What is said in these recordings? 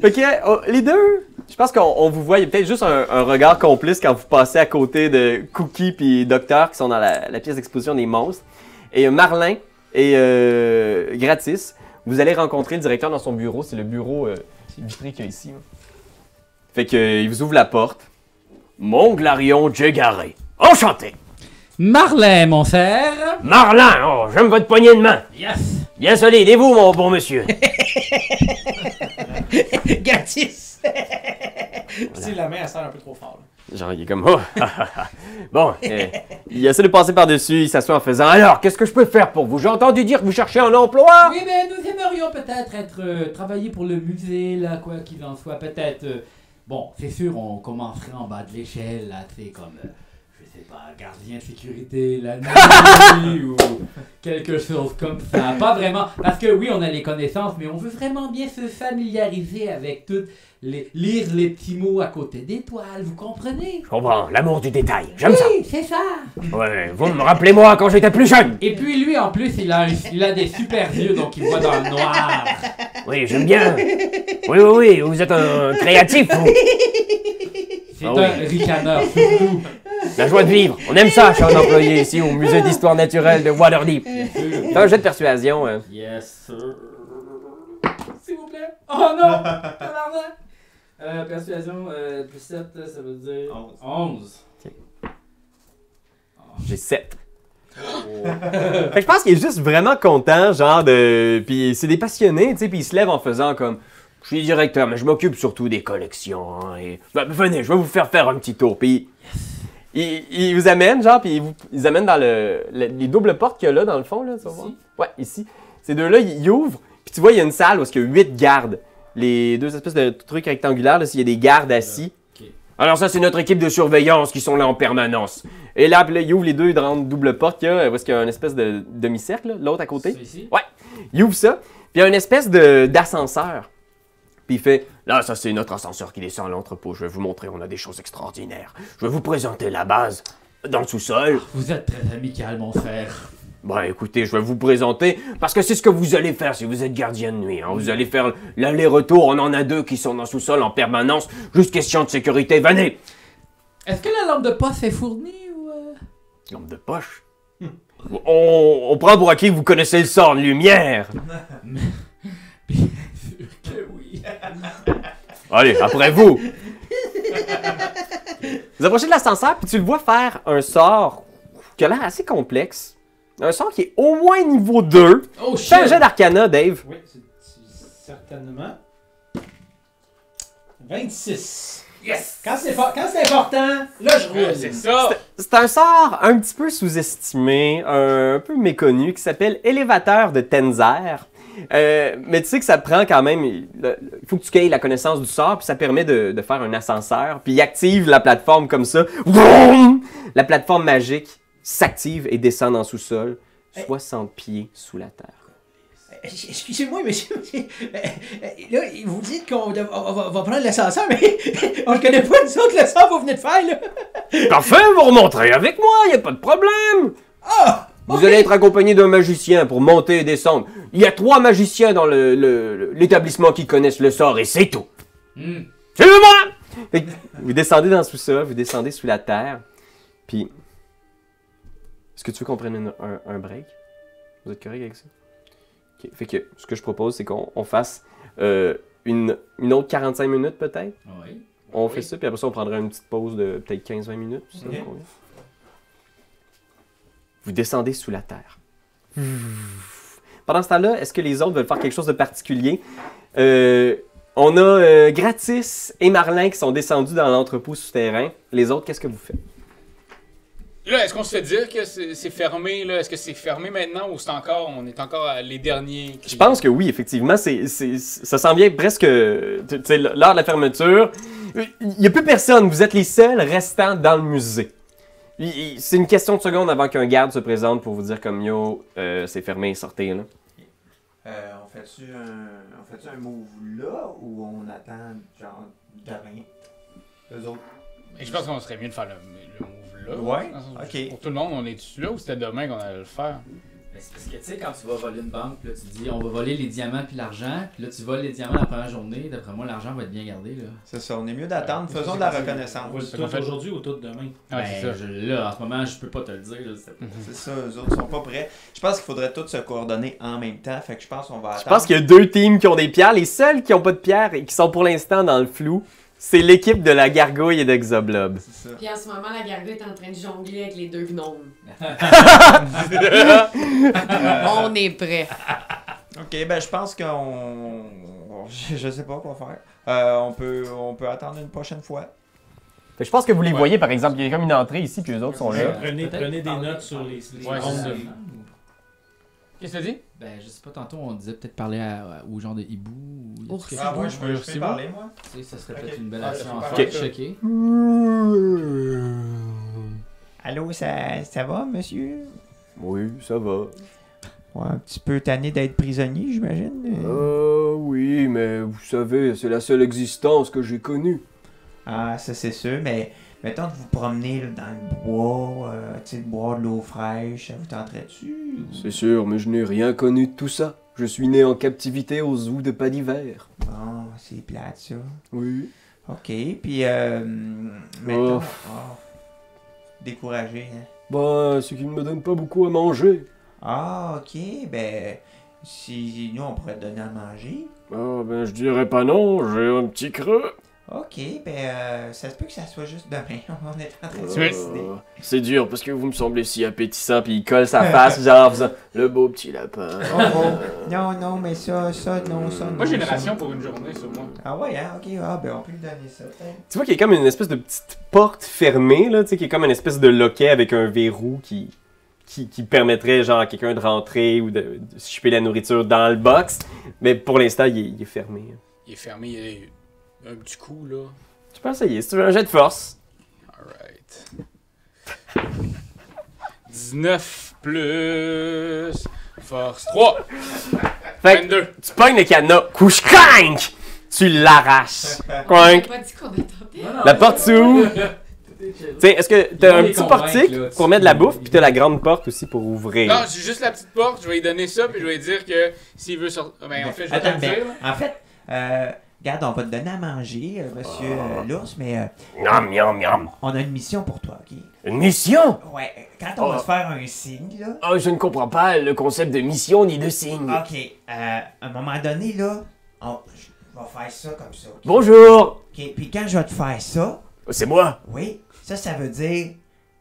Fait que les deux, je pense qu'on vous voit, il y a peut-être juste un regard complice quand vous passez à côté de Cookie puis Docteur qui sont dans la pièce d'exposition des monstres. Et Marlin et Gratis, vous allez rencontrer le directeur dans son bureau. C'est le bureau vitré qu'il y a ici. Là. Fait que il vous ouvre la porte. Monglarion Djegaré. Enchanté! Marlin, mon frère. Marlin, oh, j'aime votre poignée de main. Yes. Bien solide, et vous, mon bon monsieur? Gratis! Si la main, elle sert un peu trop fort. Là. Genre, il est comme, oh, bon, il essaie de passer par-dessus, il s'assoit en faisant, alors, qu'est-ce que je peux faire pour vous? J'ai entendu dire que vous cherchez un emploi? Oui, mais nous aimerions peut-être travailler pour le musée, là, quoi qu'il en soit. Peut-être, bon, c'est sûr, on commencerait en bas de l'échelle, là, tu sais, comme, je sais pas, gardien de sécurité la nuit ou quelque chose comme ça. Pas vraiment, parce que oui, on a les connaissances, mais on veut vraiment bien se familiariser avec toutes lire les petits mots à côté des toiles, vous comprenez? Je comprends, l'amour du détail, j'aime ça. Oui, c'est ça. Ouais, vous me rappelez moi quand j'étais plus jeune. Et puis lui, en plus, il a des super yeux, donc il voit dans le noir. Oui, j'aime bien. Oui, vous êtes un créatif, vous. C'est Ah un ricaneur, surtout. La joie de vivre, on aime ça, chez un employé ici au musée d'histoire naturelle de Waterdeep. Fais un jet de persuasion. Hein. Yes, sir. S'il vous plaît. Oh non! Tabarnak! Persuasion, plus 7, ça veut dire 11. J'ai 7. Fait que je pense qu'il est juste vraiment content, genre de... Puis c'est des passionnés, tu sais, puis il se lève en faisant comme... Je suis directeur, mais je m'occupe surtout des collections, hein, et... Venez, je vais vous faire faire un petit tour, puis... Il vous amène, genre, puis ils amènent dans les doubles portes qu'il y a là, dans le fond, là, tu vas voir. Ouais, ici. Ces deux-là, ils ouvrent, puis tu vois, il y a une salle où il y a 8 gardes. Les deux espèces de trucs rectangulaires, là, s'il y a des gardes assis. Okay. Alors ça, c'est notre équipe de surveillance qui sont là en permanence. Et là, ils ouvrent les deux grandes doubles portes qu'il y a, parce qu'il y a une espèce de demi-cercle, l'autre à côté. C'est ici? Ouais, il ouvre ça, puis il y a une espèce d'ascenseur. Puis il fait, là, ça c'est notre ascenseur qui descend à l'entrepôt. Je vais vous montrer, on a des choses extraordinaires. Je vais vous présenter la base dans le sous-sol. Vous êtes très amical, mon frère. Ben écoutez, je vais vous présenter, parce que c'est ce que vous allez faire si vous êtes gardien de nuit. Hein. Vous allez faire l'aller-retour, on en a 2 qui sont dans le sous-sol en permanence. Juste question de sécurité, venez! Est-ce que la lampe de poste est fournie ou... Lampe de poche? On prend pour acquis que vous connaissez le sort de lumière. Bien sûr que oui. Allez, après vous! Vous approchez de l'ascenseur, puis tu le vois faire un sort qui a l'air assez complexe. Un sort qui est au moins niveau 2. Oh Fais un jet d'arcana, Dave. Oui, c'est certainement. 26. Yes! Quand c'est important, là je roule. C'est ça! C'est un sort un petit peu sous-estimé, un peu méconnu, qui s'appelle Élévateur de Tenzer. Mais tu sais que ça prend quand même... Il faut que tu aies la connaissance du sort, puis ça permet de faire un ascenseur. Puis il active la plateforme comme ça. Vroom! La plateforme magique s'active et descend dans le sous-sol, 60 pieds sous la terre. Excusez-moi, monsieur. Là, vous dites qu'on va prendre l'ascenseur, mais on ne connaît pas, nous autres, le sort que vous venez de faire, là. Parfait, vous remonterez avec moi, il n'y a pas de problème. Ah! Vous allez être accompagné d'un magicien pour monter et descendre. Il y a 3 magiciens dans l'établissement qui connaissent le sort et c'est tout. Suivez-moi! Fait que vous descendez dans le sous-sol, vous descendez sous la terre, puis... Est-ce que tu veux qu'on prenne un break? Vous êtes correct avec ça? Okay. Fait que ce que je propose, c'est qu'on fasse une autre 45 minutes peut-être. Oui. On fait ça, puis après ça, on prendra une petite pause de peut-être 15-20 minutes. Ça vous convient? Vous descendez sous la terre. Pendant ce temps-là, est-ce que les autres veulent faire quelque chose de particulier? On a Gratis et Marlin qui sont descendus dans l'entrepôt souterrain. Les autres, qu'est-ce que vous faites? Là, est-ce qu'on se fait dire que c'est fermé, là? Est-ce que c'est fermé maintenant ou on est encore les derniers? Je pense que oui, effectivement. Ça s'en vient presque, tu sais, l'heure de la fermeture. Il n'y a plus personne. Vous êtes les seuls restants dans le musée. C'est une question de seconde avant qu'un garde se présente pour vous dire comme yo, c'est fermé, sortez là. On fait-tu un move là ou on attend genre de rien? Eux autres. Et je pense qu'on serait mieux de faire le move là. Ouais, Dans- ok. Pour tout le monde, on est dessus là ou c'était demain qu'on allait le faire? C'est parce que tu sais, quand tu vas voler une banque, là, tu dis on va voler les diamants puis l'argent, puis là tu voles les diamants la première journée, d'après moi l'argent va être bien gardé là. C'est ça, on est mieux d'attendre. Faisons de la reconnaissance. Tout aujourd'hui ou tout demain? Ben, c'est ça. là, en ce moment, je peux pas te le dire. Là, C'est ça, eux autres sont pas prêts. Je pense qu'il faudrait tous se coordonner en même temps. Fait que je pense qu'on va attendre. Je pense qu'il y a 2 teams qui ont des pierres. Les seuls qui ont pas de pierres et qui sont pour l'instant dans le flou, c'est l'équipe de la gargouille et d'Exoblob. C'est ça. Puis en ce moment, la gargouille est en train de jongler avec les 2 gnomes. On est prêt. Ok, ben je pense qu'on. Je sais pas quoi faire. On peut attendre une prochaine fois. Fait que je pense que vous les voyez, par exemple. Il y a comme une entrée ici, puis les autres sont là. Prenez des notes sur les Ouais, rondes c'est de... ça. Qu'est-ce que tu dis? Ben, je sais pas, tantôt on disait peut-être parler aux gens de hibou. Ou Ours. Ah ouais, je peux C'est parler, moi. Tu sais, ça serait peut-être Ok. une belle Ah, action à c'est faire. parfait. Choqué. Allô, ça va, monsieur? Oui, ça va. Ouais, un petit peu tanné d'être prisonnier, j'imagine. Oui, mais vous savez, c'est la seule existence que j'ai connue. Ah, ça c'est sûr, mais mettons de vous promener là, dans le bois, tu sais, de boire de l'eau fraîche, ça vous tenterait-tu? C'est sûr, mais je n'ai rien connu de tout ça. Je suis né en captivité au zoo de pas d'hiver. Bon, c'est plate ça. Oui. Ok, puis mettons. Oh. Oh, découragé, hein? Bah, c'est qu'il ne me donne pas beaucoup à manger. Ah, ok, ben. Si nous on pourrait te donner à manger. Ah, ben, je dirais pas non, j'ai un petit creux. Ok, ben ça se peut que ça soit juste demain. On est en train de se Oui. décider. C'est dur parce que vous me semblez si appétissant, puis il colle sa face, genre en faisant le beau petit lapin. Oh, oh. Non, non, mais ça, non. Moi, j'ai une ça. ration pour une journée sur moi. Ah ouais, hein, ok, ah ben on peut lui donner ça. peut-être. Tu vois qu'il y a comme une espèce de petite porte fermée, là, tu sais, qui est comme une espèce de loquet avec un verrou qui permettrait, genre, à quelqu'un de rentrer ou de choper la nourriture dans le box. Mais pour l'instant, il est fermé. Il est fermé, il y a un petit coup, là. Tu peux essayer, si tu veux un jet de force. Alright. 19 plus... Force 3. Fait que 22. tu pognes le cadenas, couche, crank! Tu l'arraches. J'ai Crank. pas dit qu'on attendait. La porte s'ouvre. Tu sais, est-ce que Ils t'as vont un les petit convaincre, portique là, pour mettre de la bouffe, puis t'as la grande porte aussi pour ouvrir. Non, j'ai juste la petite porte, je vais lui donner ça, puis je vais lui dire que s'il veut sortir... Ben, en fait, je vais te Attends, le dire, ben, là. en fait, regarde, on va te donner à manger, monsieur l'ours, mais Miam, miam, miam. on a une mission pour toi, ok? Une mission? Ouais, quand on va te faire un signe, là. Oh, je ne comprends pas le concept de mission ni de signe. Ok, à un moment donné, là, je vais faire ça comme ça. Ok? Bonjour. Ok, puis quand je vais te faire ça, C'est moi. oui, ça veut dire,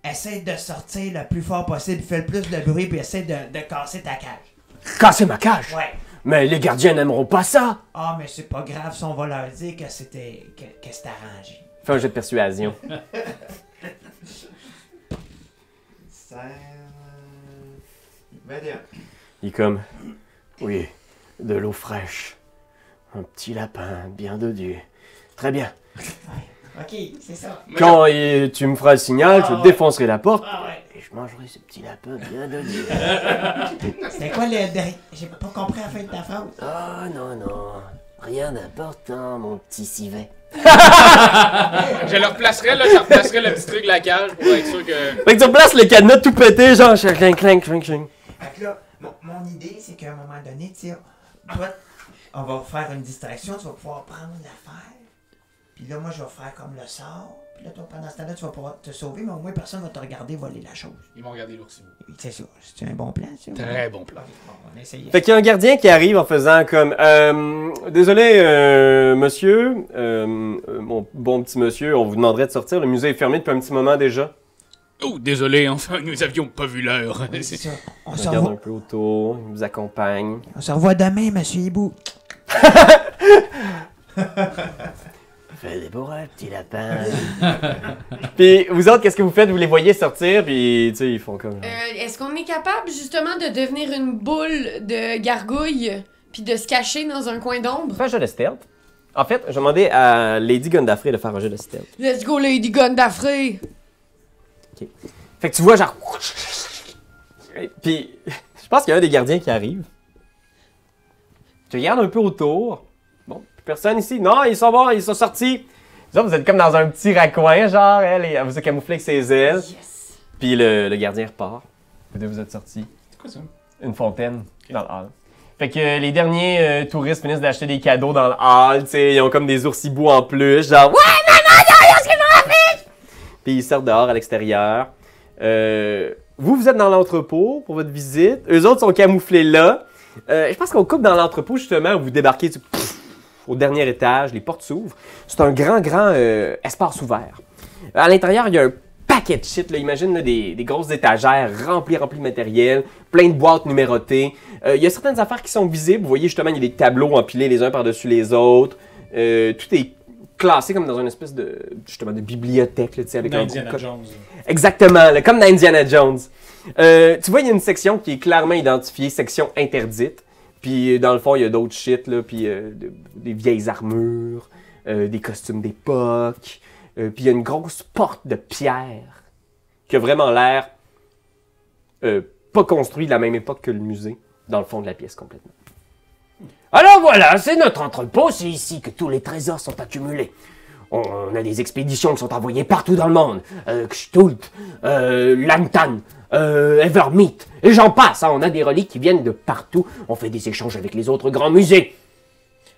essaie de sortir le plus fort possible, fais le plus de bruit, puis essaie de casser ta cage. Casser ma cage. Ouais. Mais les gardiens n'aimeront pas ça. Ah, mais c'est pas grave si on va leur dire que c'était arrangé. Fais un jet de persuasion. 21. Il est comme... Oui, de l'eau fraîche. Un petit lapin bien dodu. Très bien. Ok, c'est ça. Quand tu me feras le signal, je Ah ouais. défoncerai la porte. Ah ouais. Et je mangerai ce petit lapin bien dodu. C'était quoi le dernier? J'ai pas compris la fin de ta phrase. Oh non, non. Rien d'important, mon petit civet. Je le replacerai, là, je replacerai le petit truc de la cage pour être sûr que... Fait que tu replaces le cadenas tout pété, genre clink, clink, clink, clink. Fait que là, mon idée, c'est qu'à un moment donné, tu sais, toi, on va faire une distraction, tu vas pouvoir prendre l'affaire. Puis là, moi, je vais faire comme le sort. Puis là, toi, pendant ce temps-là, tu vas pouvoir te sauver, mais au moins, personne va te regarder voler la chose. Ils m'ont regardé l'oursinou. C'est ça. C'est un bon plan, ça. Très bon plan. Bon, on essaye. Fait qu'il y a un gardien qui arrive en faisant comme désolé monsieur, mon bon petit monsieur, on vous demanderait de sortir, le musée est fermé depuis un petit moment déjà. Oh, désolé, enfin, nous avions pas vu l'heure. Oui, c'est ça. On Il se regarde un revoit, peu autour, il vous accompagne. on se revoit demain, monsieur Hibou. Fais des beaux rêves, petit lapin. Puis vous autres, qu'est-ce que vous faites? Vous les voyez sortir, puis tu sais, ils font comme... Est-ce qu'on est capable justement de devenir une boule de gargouille puis de se cacher dans un coin d'ombre? Fais un jeu de stealth. En fait, je demandais à Lady Gundafrey de faire un jeu de stealth. Let's go Lady Gundafrey! Fait que tu vois genre... Puis je pense qu'il y a un des gardiens qui arrive. Tu regardes un peu autour. Bon, plus personne ici. Non, ils sont bons, ils sont sortis. Vous autres, vous êtes comme dans un petit raccoin, genre, elle vous a camouflé avec ses ailes. Yes! Puis le gardien repart. Vous deux, vous êtes sortis. C'est quoi ça? une fontaine dans le hall. Fait que les derniers touristes finissent d'acheter des cadeaux dans le hall, tu sais, ils ont comme des oursibous en plus, genre « Ouais, maman, regarde ce que je m'en fiche! » Puis ils sortent dehors à l'extérieur. Vous êtes dans l'entrepôt pour votre visite. Eux autres sont camouflés là. Je pense qu'on coupe dans l'entrepôt, justement, où vous débarquez au dernier étage, les portes s'ouvrent. C'est un grand espace ouvert. À l'intérieur, il y a un paquet de shit, là. Imagine là, des grosses étagères remplies de matériel, plein de boîtes numérotées. Il y a certaines affaires qui sont visibles. Vous voyez, justement, il y a des tableaux empilés les uns par-dessus les autres. Tout est classé comme dans une espèce de, justement, de bibliothèque, là, avec un Indiana gros Jones. Exactement, là, comme dans Indiana Jones. Tu vois, il y a une section qui est clairement identifiée, section interdite. Puis dans le fond, il y a d'autres shit, là, puis des vieilles armures, des costumes d'époque. Puis il y a une grosse porte de pierre qui a vraiment l'air pas construite de la même époque que le musée, dans le fond de la pièce complètement. Alors voilà, c'est notre entrepôt, c'est ici que tous les trésors sont accumulés. On a des expéditions qui sont envoyées partout dans le monde. K'chtult, Lantan, Evermeet, et j'en passe. Hein. On a des reliques qui viennent de partout. On fait des échanges avec les autres grands musées.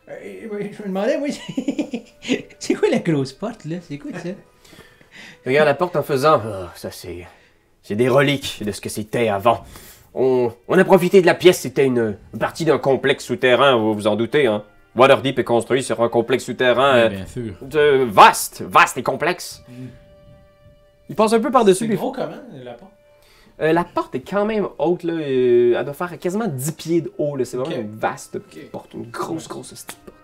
Je me demandais, moi, c'est quoi la grosse porte, là? C'est quoi ça? Regarde la porte en faisant... Oh, ça, c'est des reliques de ce que c'était avant. On a profité de la pièce, c'était une partie d'un complexe souterrain, vous vous en doutez, hein? Waterdeep est construit sur un complexe souterrain Bien sûr. vaste et complexe. Il passe un peu par-dessus. C'est puis- gros comment, la porte? La porte est quand même haute, là. Elle doit faire quasiment 10 pieds de haut, là. C'est vraiment Ok. une vaste porte, une grosse petite porte.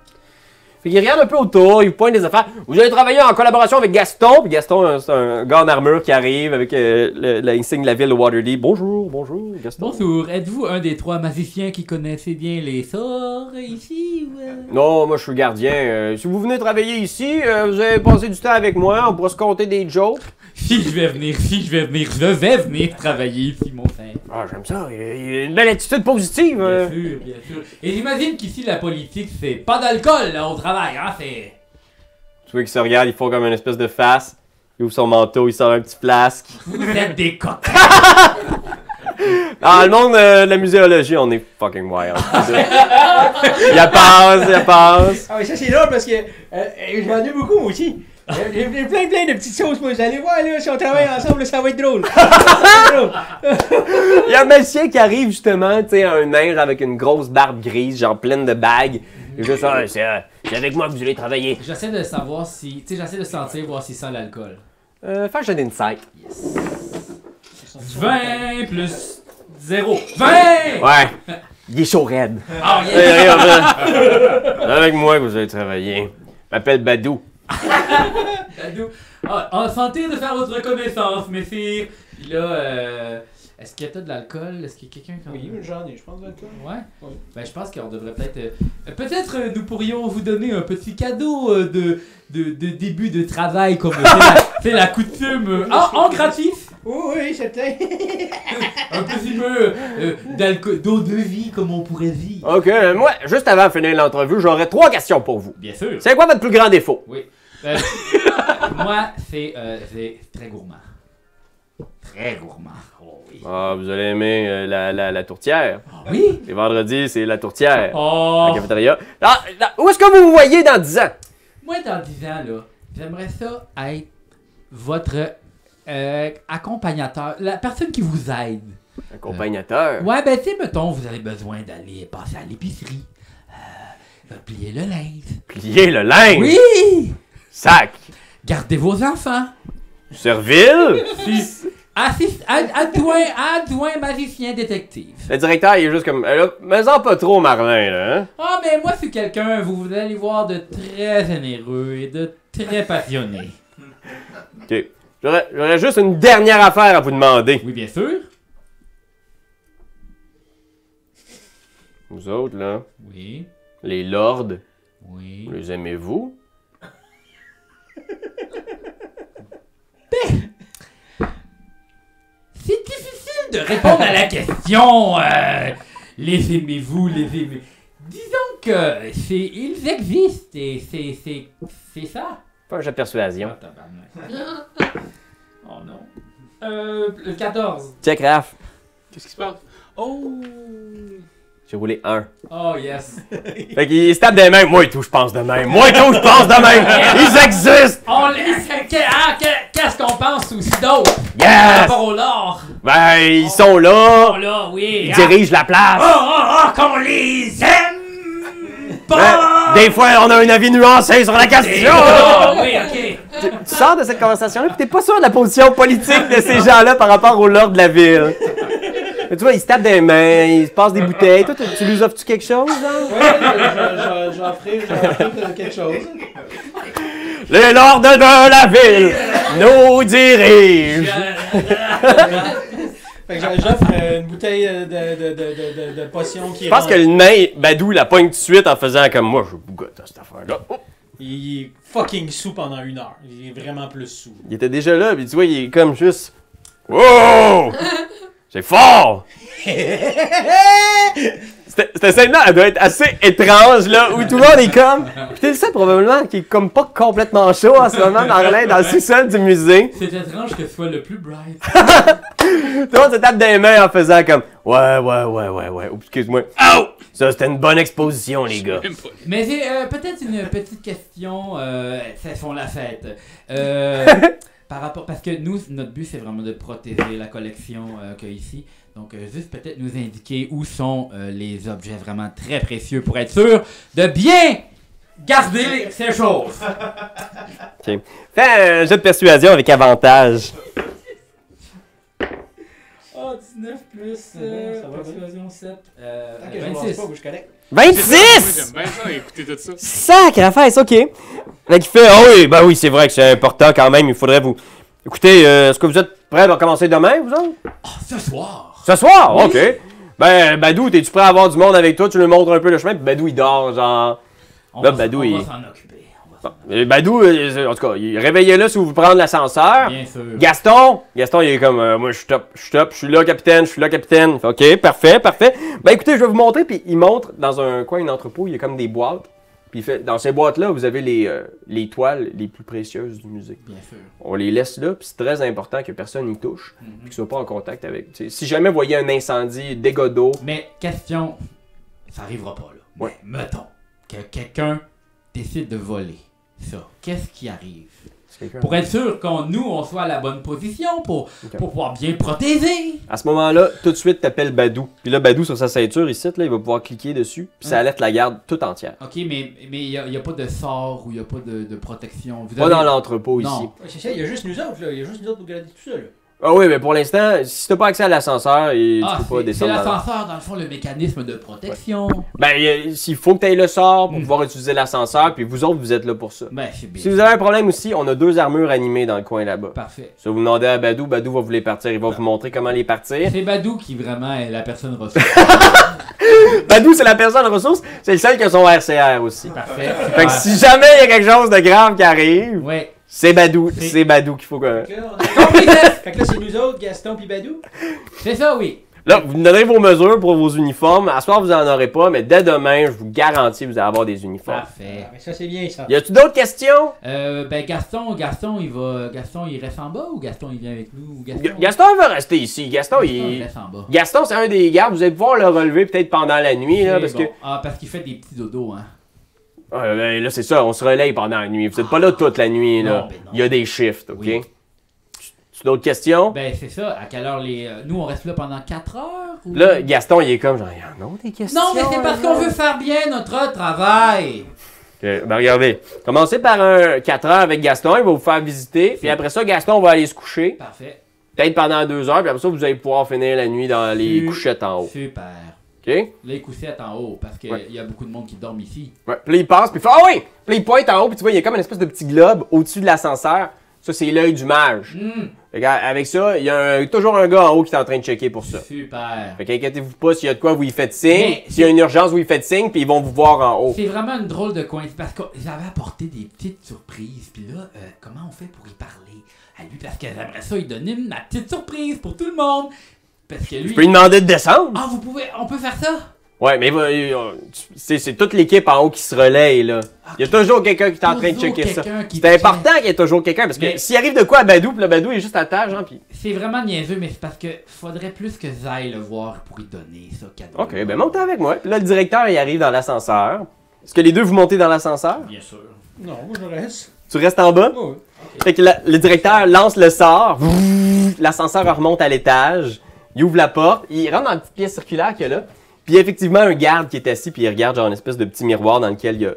Fait qu'il regarde un peu autour, il pointe des affaires. Vous allez travailler en collaboration avec Gaston. Puis Gaston, c'est un gars en armure qui arrive avec l'insigne de la ville de Waterdeep. Bonjour, Gaston. Bonjour, êtes-vous un des 3 magiciens qui connaissaient bien les sorts ici ou... Non, moi je suis gardien. Si vous venez travailler ici, vous allez passer du temps avec moi, on pourra se compter des jokes. Si je vais venir travailler ici, mon frère. Ah, j'aime ça. Il y a une belle attitude positive. Bien sûr, bien sûr. Et j'imagine qu'ici, la politique, c'est pas d'alcool là, au travail, hein, c'est... Tu vois qu'il se regarde, il faut comme une espèce de face. Il ouvre son manteau, il sort un petit flasque. Vous êtes des coques. Dans le monde de la muséologie, on est fucking wild. Il passe. Ah oui, ça c'est drôle parce que j'en ai beaucoup moi aussi. J'ai plein de petites choses, moi. Vous allez voir, là, si on travaille ensemble, là, ça va être drôle. Il y a un magicien qui arrive justement, tu sais, un nain avec une grosse barbe grise, genre pleine de bagues. Et juste, c'est avec moi que vous allez travailler. J'essaie de savoir si... Tu sais, j'essaie de sentir, voir s'il sent l'alcool. Fais un jeu d'insight. 20 plus 0. 20! Ouais. Il est chaud raide. Ah, C'est avec moi que vous allez travailler. Je m'appelle Badou. Badou. Ah, enchanté de faire votre connaissance, messire. Puis là, est-ce qu'il y a de l'alcool? Est-ce qu'il y a quelqu'un qui en Oui, j'en ai, je pense, d'alcool. Ouais? Oui. Ben, je pense qu'on devrait peut-être... peut-être nous pourrions vous donner un petit cadeau de début de travail, comme c'est la coutume, en gratis. Oui, certain. Un petit peu d'alcool, d'eau de vie, comme on pourrait dire. Ok, moi, juste avant de finir l'entrevue, j'aurais 3 questions pour vous. Bien sûr. C'est quoi votre plus grand défaut? Oui. Moi, c'est très gourmand. Très gourmand. Oh oui. Ah, vous allez aimer la tourtière. Oui? Les vendredis, c'est la tourtière. Oh! La cafétéria. Où est-ce que vous vous voyez dans 10 ans? Moi, dans 10 ans, là, j'aimerais ça être votre accompagnateur, la personne qui vous aide. Accompagnateur. Ouais, ben, tu sais, mettons, vous avez besoin d'aller passer à l'épicerie, plier le linge. Plier le linge. Oui! Sac. Gardez vos enfants. Serville. Adjoint magicien détective. Le directeur, il est juste comme... mais en pas trop, Marlin, là. Hein? Ah, mais moi, c'est quelqu'un, vous allez voir, de très généreux et de très passionné. Ok. J'aurais juste une dernière affaire à vous demander. Oui, bien sûr. Vous autres, là, Oui, les lords, oui. les aimez-vous? C'est difficile de répondre à la question. Les aimez-vous, les aimez... Disons que ils existent et c'est ça. Pas un jeu de persuasion. Ah, tabarnak. Oh non. Le 14. Check, Raph. Qu'est-ce qui se passe? Oh! J'ai roulé 1. Oh, yes. Fait qu'il se tape des mains. Moi et tout, je pense de même. Moi et tout, je pense de même. Ils existent! Qu'est-ce qu'on pense aussi d'autre? Par Yes! rapport au lore. Ben, ils sont là. Oh là, oui. Ils dirigent la place. Qu'on les aime pas! Des fois, on a un avis nuancé sur la question. Oh, oui, ok. Tu sors de cette conversation-là pis t'es pas sûr de la position politique de ces gens-là par rapport au lord de la ville. Mais tu vois, ils se tapent des mains, ils se passent des bouteilles. Toi, tu lui offres-tu quelque chose, genre? Ouais, j'offrais quelque chose. Les lords de la ville nous dirigent. Fait que j'offre une bouteille de potion qui Je pense que le nain, Badou, la pogne tout de suite en faisant comme moi, je bougotte à cette affaire-là. Oh. Il est fucking sous pendant 1 heure. Il est vraiment plus sous. Il était déjà là, puis tu vois, il est comme juste... Wow! C'est fort! Cette scène-là, elle doit être assez étrange, là, où tout le monde est comme... Puis t'es le seul, probablement, qui est comme pas complètement chaud en ce moment dans le sous-sol du musée. C'est étrange que ce soit le plus bright. Tout le monde se tape des mains en faisant comme... Ouais. Oups, excuse-moi. Oh! Ça, c'était une bonne exposition, les gars. Même pas. Mais c'est peut-être une petite question. Ça font la fête. Par rapport, parce que nous, notre but, c'est vraiment de protéger la collection qu'il y a ici. Donc, juste peut-être nous indiquer où sont les objets vraiment très précieux pour être sûr de bien garder ces choses. OK. Fais un jeu de persuasion avec avantage. Oh, 19 plus Ça va, persuasion 7. Tant que je ne 26. pas, je suis correct. 26! J'aime bien ça, écouter tout ça. Sacrifice, OK. Fait qu'il fait, ah oui, c'est vrai que c'est important quand même, il faudrait vous... Écoutez, est-ce que vous êtes prêts à commencer demain, vous autres? Oh, ce soir. Ce soir? Oui. OK. Ben, Badou, t'es-tu prêt à avoir du monde avec toi? Tu lui montres un peu le chemin, puis Badou, il dort, genre... Là, Badou, on il... va s'en occuper. Badou, en tout cas, réveillez-le si vous voulez prendre l'ascenseur. Bien sûr. Gaston, il est comme, moi je suis top, je suis là capitaine. Il fait, OK, parfait. Ben écoutez, je vais vous montrer, puis il montre dans un coin, un entrepôt, il y a comme des boîtes. Puis il fait, dans ces boîtes-là, vous avez les toiles les plus précieuses du musée. Bien sûr. On les laisse là, puis c'est très important que personne n'y touche, Mhm. puis qu'ils ne soient pas en contact avec. T'sais, si jamais vous voyez un incendie, dégâts d'eau, Mais question, ça arrivera pas là. Ouais. Mais mettons que quelqu'un décide de voler ça. Qu'est-ce qui arrive? Pour être sûr on soit à la bonne position pour pouvoir bien protéger. à ce moment-là, tout de suite, t'appelles Badou. Puis là, Badou, sur sa ceinture, ici, là, il va pouvoir cliquer dessus, puis ça alerte la garde toute entière. Ok, mais il y a pas de sort ou il y a pas de protection. Vous Pas avez- dans l'entrepôt ici. Non. Ouais, c'est ça, il y a juste nous autres, là. Il y a juste nous autres pour garder tout ça, là. Ah oui, mais pour l'instant, si t'as pas accès à l'ascenseur, et tu peux pas c'est descendre dans l'ascenseur, dans le fond, le mécanisme de protection. Ben, il faut que tu aies le sort pour pouvoir utiliser l'ascenseur, puis vous autres, vous êtes là pour ça. Ben, c'est bien. Si vous avez un problème aussi, on a 2 armures animées dans le coin là-bas. Parfait. Si vous demandez à Badou, Badou va vous les partir, il va vous montrer comment les partir. C'est Badou qui vraiment est la personne ressource. Badou, c'est la personne ressource, c'est celle qui a son RCR aussi. Parfait. Fait que si jamais il y a quelque chose de grave qui arrive, Ouais. c'est Badou qu'il faut que... Fait que là, fait que là, c'est nous autres, Gaston pis Badou. C'est ça, oui. Là, vous me donnerez vos mesures pour vos uniformes. À ce soir, vous en aurez pas, mais dès demain, je vous garantis, vous allez avoir des uniformes. Parfait. Ah, mais ça, c'est bien, ça. Y a-tu d'autres questions? Ben Gaston, il reste en bas ou Gaston il vient avec nous? Ou Gaston va rester ici. Gaston, il reste en bas. Gaston, c'est un des gardes. Vous allez pouvoir le relever peut-être pendant la nuit, là, C'est parce bon. que... Ah, parce qu'il fait des petits dodos, hein. Ben, là, c'est ça, on se relaye pendant la nuit. Vous êtes pas là toute la nuit, là. Non, ben non. Il y a des shifts, OK? Oui. Tu d'autres questions? Ben c'est ça, à quelle heure nous on reste là pendant 4 heures? Ou... Là, Gaston, il est comme genre, il y en a des questions. Non, mais c'est parce qu'on veut faire bien notre travail. OK, ben regardez. Commencez par un 4 heures avec Gaston, il va vous faire visiter. Puis après ça, Gaston va aller se coucher. Parfait. Peut-être pendant 2 heures, puis après ça, vous allez pouvoir finir la nuit dans les couchettes en haut. Super. OK? Les couchettes en haut, parce qu'il Ouais. y a beaucoup de monde qui dorment ici. Ouais. Puis là, il passe, puis il fait, ah oui! Puis là, il pointe en haut, puis tu vois, il y a comme une espèce de petit globe au-dessus de l'ascenseur. Ça, c'est l'œil du mage. Fait qu'avec ça, il y a toujours un gars en haut qui est en train de checker pour ça. Super. Fait qu'inquiétez-vous pas s'il y a de quoi, vous y faites signe. Mais S'il y a une urgence, vous y faites signe, puis ils vont vous voir en haut. C'est vraiment une drôle de coïncidence parce que j'avais apporté des petites surprises. Puis là, comment on fait pour y parler à lui? Parce que j'aimerais ça lui donner ma petite surprise pour tout le monde. Parce que lui. Je peux lui demander de descendre? Ah, on peut faire ça? Ouais, mais c'est toute l'équipe en haut qui se relaye, là. Il y a toujours quelqu'un qui est en train de checker ça. C'est important qu'il y ait toujours quelqu'un, parce que Mais- s'il arrive de quoi à Badou, puis le Badou est juste à terre, genre, puis... C'est vraiment niaiseux, mais c'est parce que faudrait plus que Zay le voir pour lui donner ça, cadeau. Ok, ben monte avec moi. Puis là, le directeur, il arrive dans l'ascenseur. Est-ce que les deux, vous montez dans l'ascenseur? Bien sûr. Non, moi je reste. Tu restes en bas? Ouais. Fait que le directeur lance le sort, l'ascenseur remonte à l'étage, il ouvre la porte, il rentre dans la petite pièce circulaire qu'il y a là, puis il y a effectivement un garde qui est assis, puis il regarde genre une espèce de petit miroir dans lequel il y a...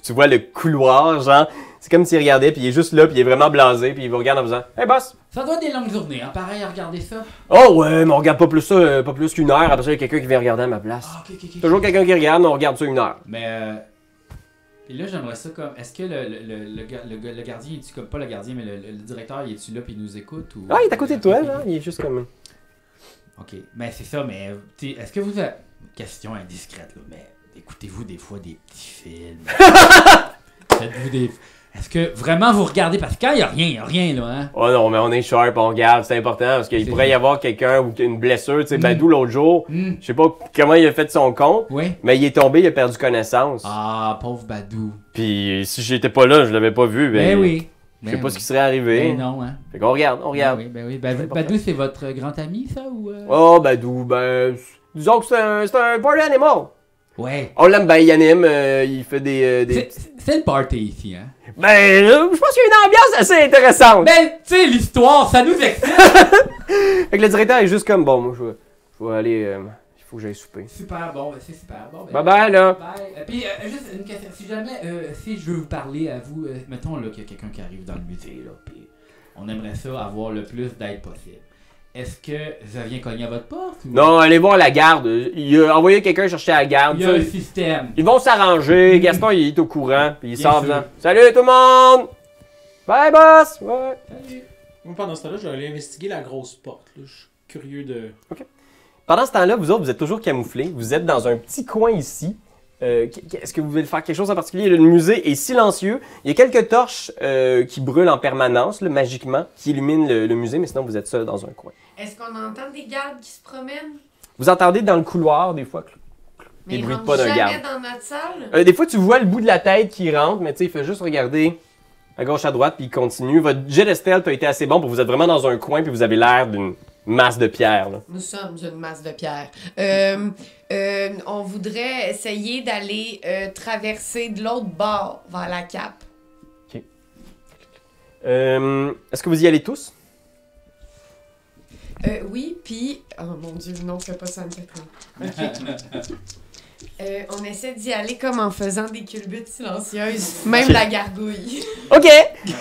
Tu vois le couloir, genre, c'est comme s'il regardait, puis il est juste là, puis il est vraiment blasé, puis il vous regarde en faisant « Hey boss! Ça doit être des longues journées, hein, pareil à regarder ça. » Oh ouais, mais on regarde pas plus ça, pas plus qu'une heure, après ça il y a quelqu'un qui vient regarder à ma place. Ah, ok. Toujours quelqu'un qui regarde, mais on regarde ça une heure. Mais et là, j'aimerais ça comme. Est-ce que le gardien, est-tu comme. Pas le gardien, mais le directeur, il est-tu là puis il nous écoute ou. Ah, il est à côté de toi, genre, il est juste comme... Ok. Mais c'est ça, mais. Est-ce que vous avez. Question indiscrète, là, mais écoutez-vous des fois des petits films? Faites-vous des. Est-ce que vraiment vous regardez? Parce que quand il y a rien, là, hein? Oh non, mais on est sharp, on regarde, c'est important parce qu'il C'est pourrait y avoir quelqu'un ou une blessure. Tu sais, Badou l'autre jour, Hmm. je sais pas comment il a fait son compte, Oui. mais il est tombé, il a perdu connaissance. Ah, pauvre Badou. Puis si j'étais pas là, je l'avais pas vu, Ben oui. je sais pas ce qui serait arrivé. Ben non, hein. Fait qu'on regarde, on regarde. Ben oui. Badou, c'est votre grand ami, ça, ou. Oh, Badou, disons que c'est un party animal. Ouais. On l'aime bien, il anime, il fait des... C'est le party ici, hein. Ben, je pense qu'il y a une ambiance assez intéressante. Ben, tu sais, l'histoire, ça nous excite. Fait que le directeur est juste comme, bon, moi, je vais aller, il faut que j'aille souper. Super, bon, ben c'est super. Bon, ben, Bye bye, là. bye. Puis, juste une question. Si jamais, si je veux vous parler à vous, mettons là qu'il y a quelqu'un qui arrive dans le musée, là, puis on aimerait ça avoir le plus d'aide possible. Est-ce que ça vient cogner à votre porte? Ou... Non, allez voir la garde. Il a envoyé quelqu'un chercher la garde. Il y a ça. un système. Ils vont s'arranger. Gaston, il est au courant. Puis il Bien sort en sûr. faisant Salut tout le monde! Bye, boss! Ouais. Salut. Moi, pendant ce temps-là, je vais aller investiguer la grosse porte. Là. Je suis curieux de. Pendant ce temps-là, vous autres, vous êtes toujours camouflés. Vous êtes dans un petit coin ici. Est-ce que vous voulez faire quelque chose en particulier? Le musée est silencieux. Il y a quelques torches qui brûlent en permanence, là, magiquement, qui illuminent le musée, mais sinon, vous êtes seul dans un coin. Est-ce qu'on entend des gardes qui se promènent? Vous entendez dans le couloir, des fois, Mais des ils bruits de rentrent pas d'un jamais garde. dans notre salle? Des fois, tu vois le bout de la tête qui rentre, mais tu sais, il fait juste regarder à gauche, à droite, puis il continue. Votre jet de stealth a été assez bon pour vous êtes vraiment dans un coin, puis vous avez l'air d'une masse de pierre. Là. Nous sommes une masse de pierre. On voudrait essayer d'aller traverser de l'autre bord vers la cape. Est-ce que vous y allez tous? Oui, puis... Oh mon Dieu, non, fais pas ça, me fait peur. OK. On essaie d'y aller comme en faisant des culbutes silencieuses, même la gargouille. OK!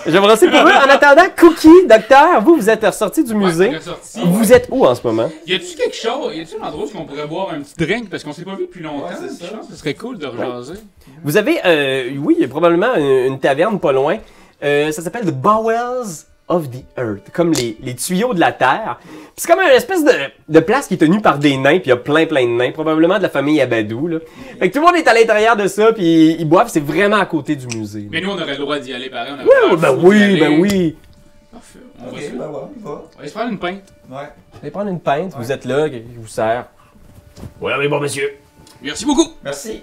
Je vais brasser pour eux. En attendant, Cookie, docteur, vous êtes ressorti du musée. Ressorti. Vous êtes où en ce moment? Y a-tu quelque chose, y a-tu un endroit où on pourrait boire un petit drink parce qu'on s'est pas vu depuis longtemps? Ouais, c'est ça. Je pense que ce serait cool de rejaser. Vous avez, oui, il y a probablement une taverne pas loin. Ça s'appelle The Bowels of the Earth, comme les tuyaux de la terre. Puis c'est comme une espèce de place qui est tenue par des nains, puis il y a plein de nains, probablement de la famille Abadou. Là. Fait que tout le monde est à l'intérieur de ça, puis ils boivent, c'est vraiment à côté du musée. là. Mais nous, on aurait le droit d'y aller pareil. On Ouais, aurait ben le droit d'y oui, aller. ben oui. Parfait. On va Ok, se- ben ouais, on y va. on va se faire une pinte. Ouais. Allez prendre une pinte, vous êtes là, qui vous sert. Ouais, oui, bon monsieur. Merci beaucoup. Merci.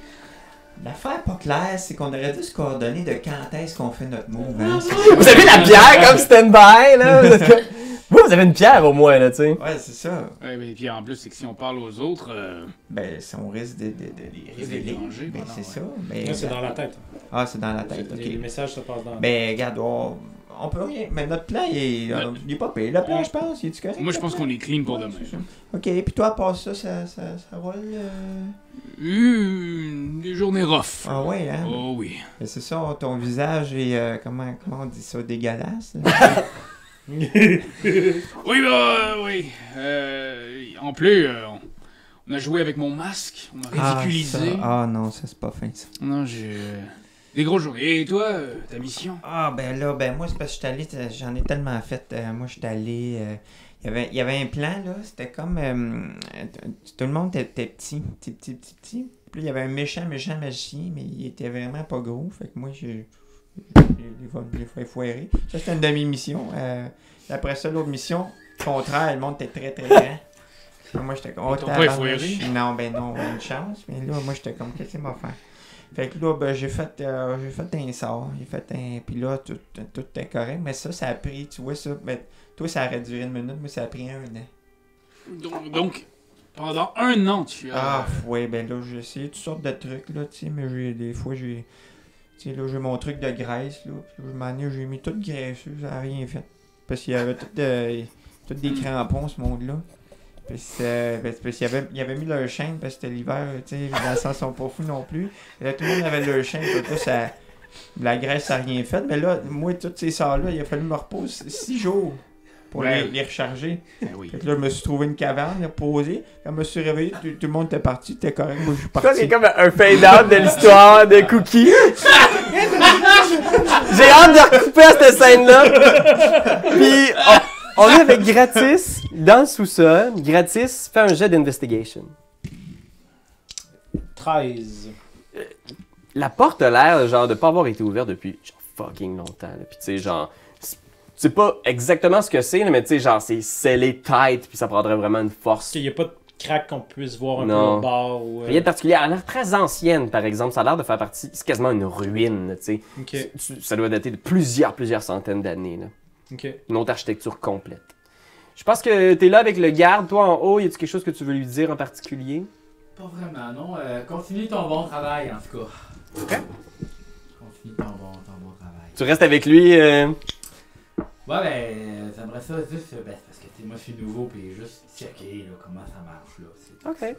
L'affaire pas claire, c'est qu'on aurait dû se coordonner de quand est-ce qu'on fait notre move. Hein? Vous avez la pierre comme stand-by, là. Vous, êtes comme- vous avez une pierre au moins, là, tu sais. Ouais, c'est ça. Ouais, ben, puis en plus, c'est que si on parle aux autres, Ben, si on risque de les révéler. déranger Ben, pendant, c'est ouais. ça. Mais, Là, c'est dans la tête. Ah, c'est dans la tête, Les ok. messages se passent dans la tête. Ben, regarde, on peut rien. Mais notre plan, il est pas payé. Le plan, je pense, il est-tu correct? moi, je pense qu'on est clean pour demain. Ok, puis toi, à part ça, ça roule? Des journées rough. Ah ouais, hein? Oh oui. Ben, c'est ça, ton visage est, comment on dit ça, dégueulasse? là? Oui, bah, oui. En plus, on a joué avec mon masque. On a ridiculisé. ça. Ah non, ça c'est pas fin, ça. Non, j'ai... Des grosses journées. Et toi, ta mission? Ah ben là, ben moi c'est parce que j'étais allé, j'en ai tellement fait. Moi j'étais allé, il y avait un plan là, c'était comme, tout le monde était petit. Puis là, il y avait un méchant magicien, mais il était vraiment pas gros. Fait que moi j'ai fait foirer. Ça c'était une demi-mission. Après ça, l'autre mission, au contraire, le monde était très grand. Moi, j'étais comme, oh, Ils t'ont pas tabarnak. effleuré? Non, ben non, une chance. Mais là, moi, j'étais comme, qu'est-ce qu'il m'a fait? Fait que là, ben, j'ai fait un sort. Puis là, tout était correct. Mais ça a pris, tu vois, ça. Ben, toi, ça aurait duré 1 minute, mais ça a pris 1 an. Donc, pendant 1 an, tu as... Ah, ouais, ben là, j'ai essayé toutes sortes de trucs, là, tu sais, mais des fois, tu sais, là, j'ai mon truc de graisse, là, puis là, j'ai mis tout graisseux, ça n'a rien fait. Parce qu'il y avait tout des crampons, ce monde-là. Parce qu'il avait mis leur chaîne, parce que c'était l'hiver, tu sais, dans le sens, ils sont pas fous non plus. Et là, tout le monde avait leur chaîne, puis là, la graisse, ça n'a rien fait. Mais là, moi, toutes ces sorts-là, il a fallu me reposer 6 jours pour les recharger. Ben oui. Fait que là, je me suis trouvé une caverne, là, posée. Quand je me suis réveillé, tout le monde était parti, c'était correct, moi je suis Ça, parti. c'est comme un fade-out de l'histoire de Cookie. J'ai hâte de recouper à cette scène-là. Puis, on est avec Gratis dans le sous-sol. Gratis, fais un jet d'investigation. 13. La porte a l'air, genre, de pas avoir été ouverte depuis, genre, fucking longtemps. Là. Puis, tu sais, genre, c'est pas exactement ce que c'est, là, mais tu sais, genre, c'est scellé tight, puis ça prendrait vraiment une force. Il n'y a pas de crack qu'on puisse voir un peu Non. au bord. Ou, Rien de particulier. Elle a l'air très ancienne, par exemple. Ça a l'air de faire partie. C'est quasiment une ruine, tu sais. Ok. Ça doit dater de plusieurs centaines d'années, là. Ok. Une autre architecture complète. Je pense que t'es là avec le garde, toi en haut. Y a-tu quelque chose que tu veux lui dire en particulier? Pas vraiment, non. Continue ton bon travail, en tout cas. Ok. Continue ton bon travail. Tu restes avec lui. Ouais, ben, j'aimerais ça juste, ben, parce que moi je suis nouveau, puis juste checker là, comment ça marche, là. C'est Ok. ça, là.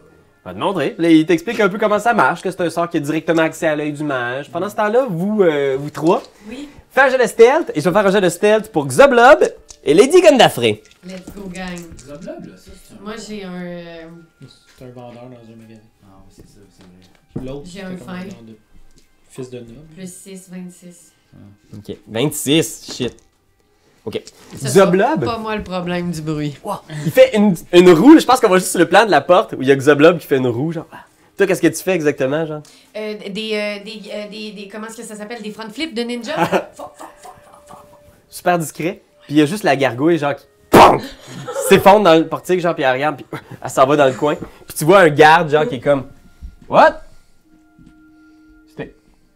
On va te montrer. Là, il t'explique un peu comment ça marche, que c'est un sort qui a directement accès à l'œil du mage. Pendant ce temps-là, vous trois, Oui, faites un jet de stealth, et je vais faire un jet de stealth pour Xoblob et Lady Gondafré. let's go, gang. Zoblob, là, ça, c'est un... Moi, j'ai un. C'est un vendeur dans un magasin. Ah, oui, c'est ça, c'est vrai. L'autre, J'ai c'était un comme fin. genre de fils de noble. Plus 6, 26. Ok. 26. Shit. Ok. Ça sera Xoblob, pas moi le problème du bruit. il fait une roue. Je pense qu'on va juste sur le plan de la porte où il y a Xoblob qui fait une roue, genre. Toi, qu'est-ce que tu fais exactement, genre? Comment est-ce que ça s'appelle? Des front flips de ninja? Super discret. Puis il y a juste la gargouille, genre, qui POM! S'effondre dans le portique, genre, puis elle regarde, puis elle s'en va dans le coin. Puis tu vois un garde, genre, qui est comme What?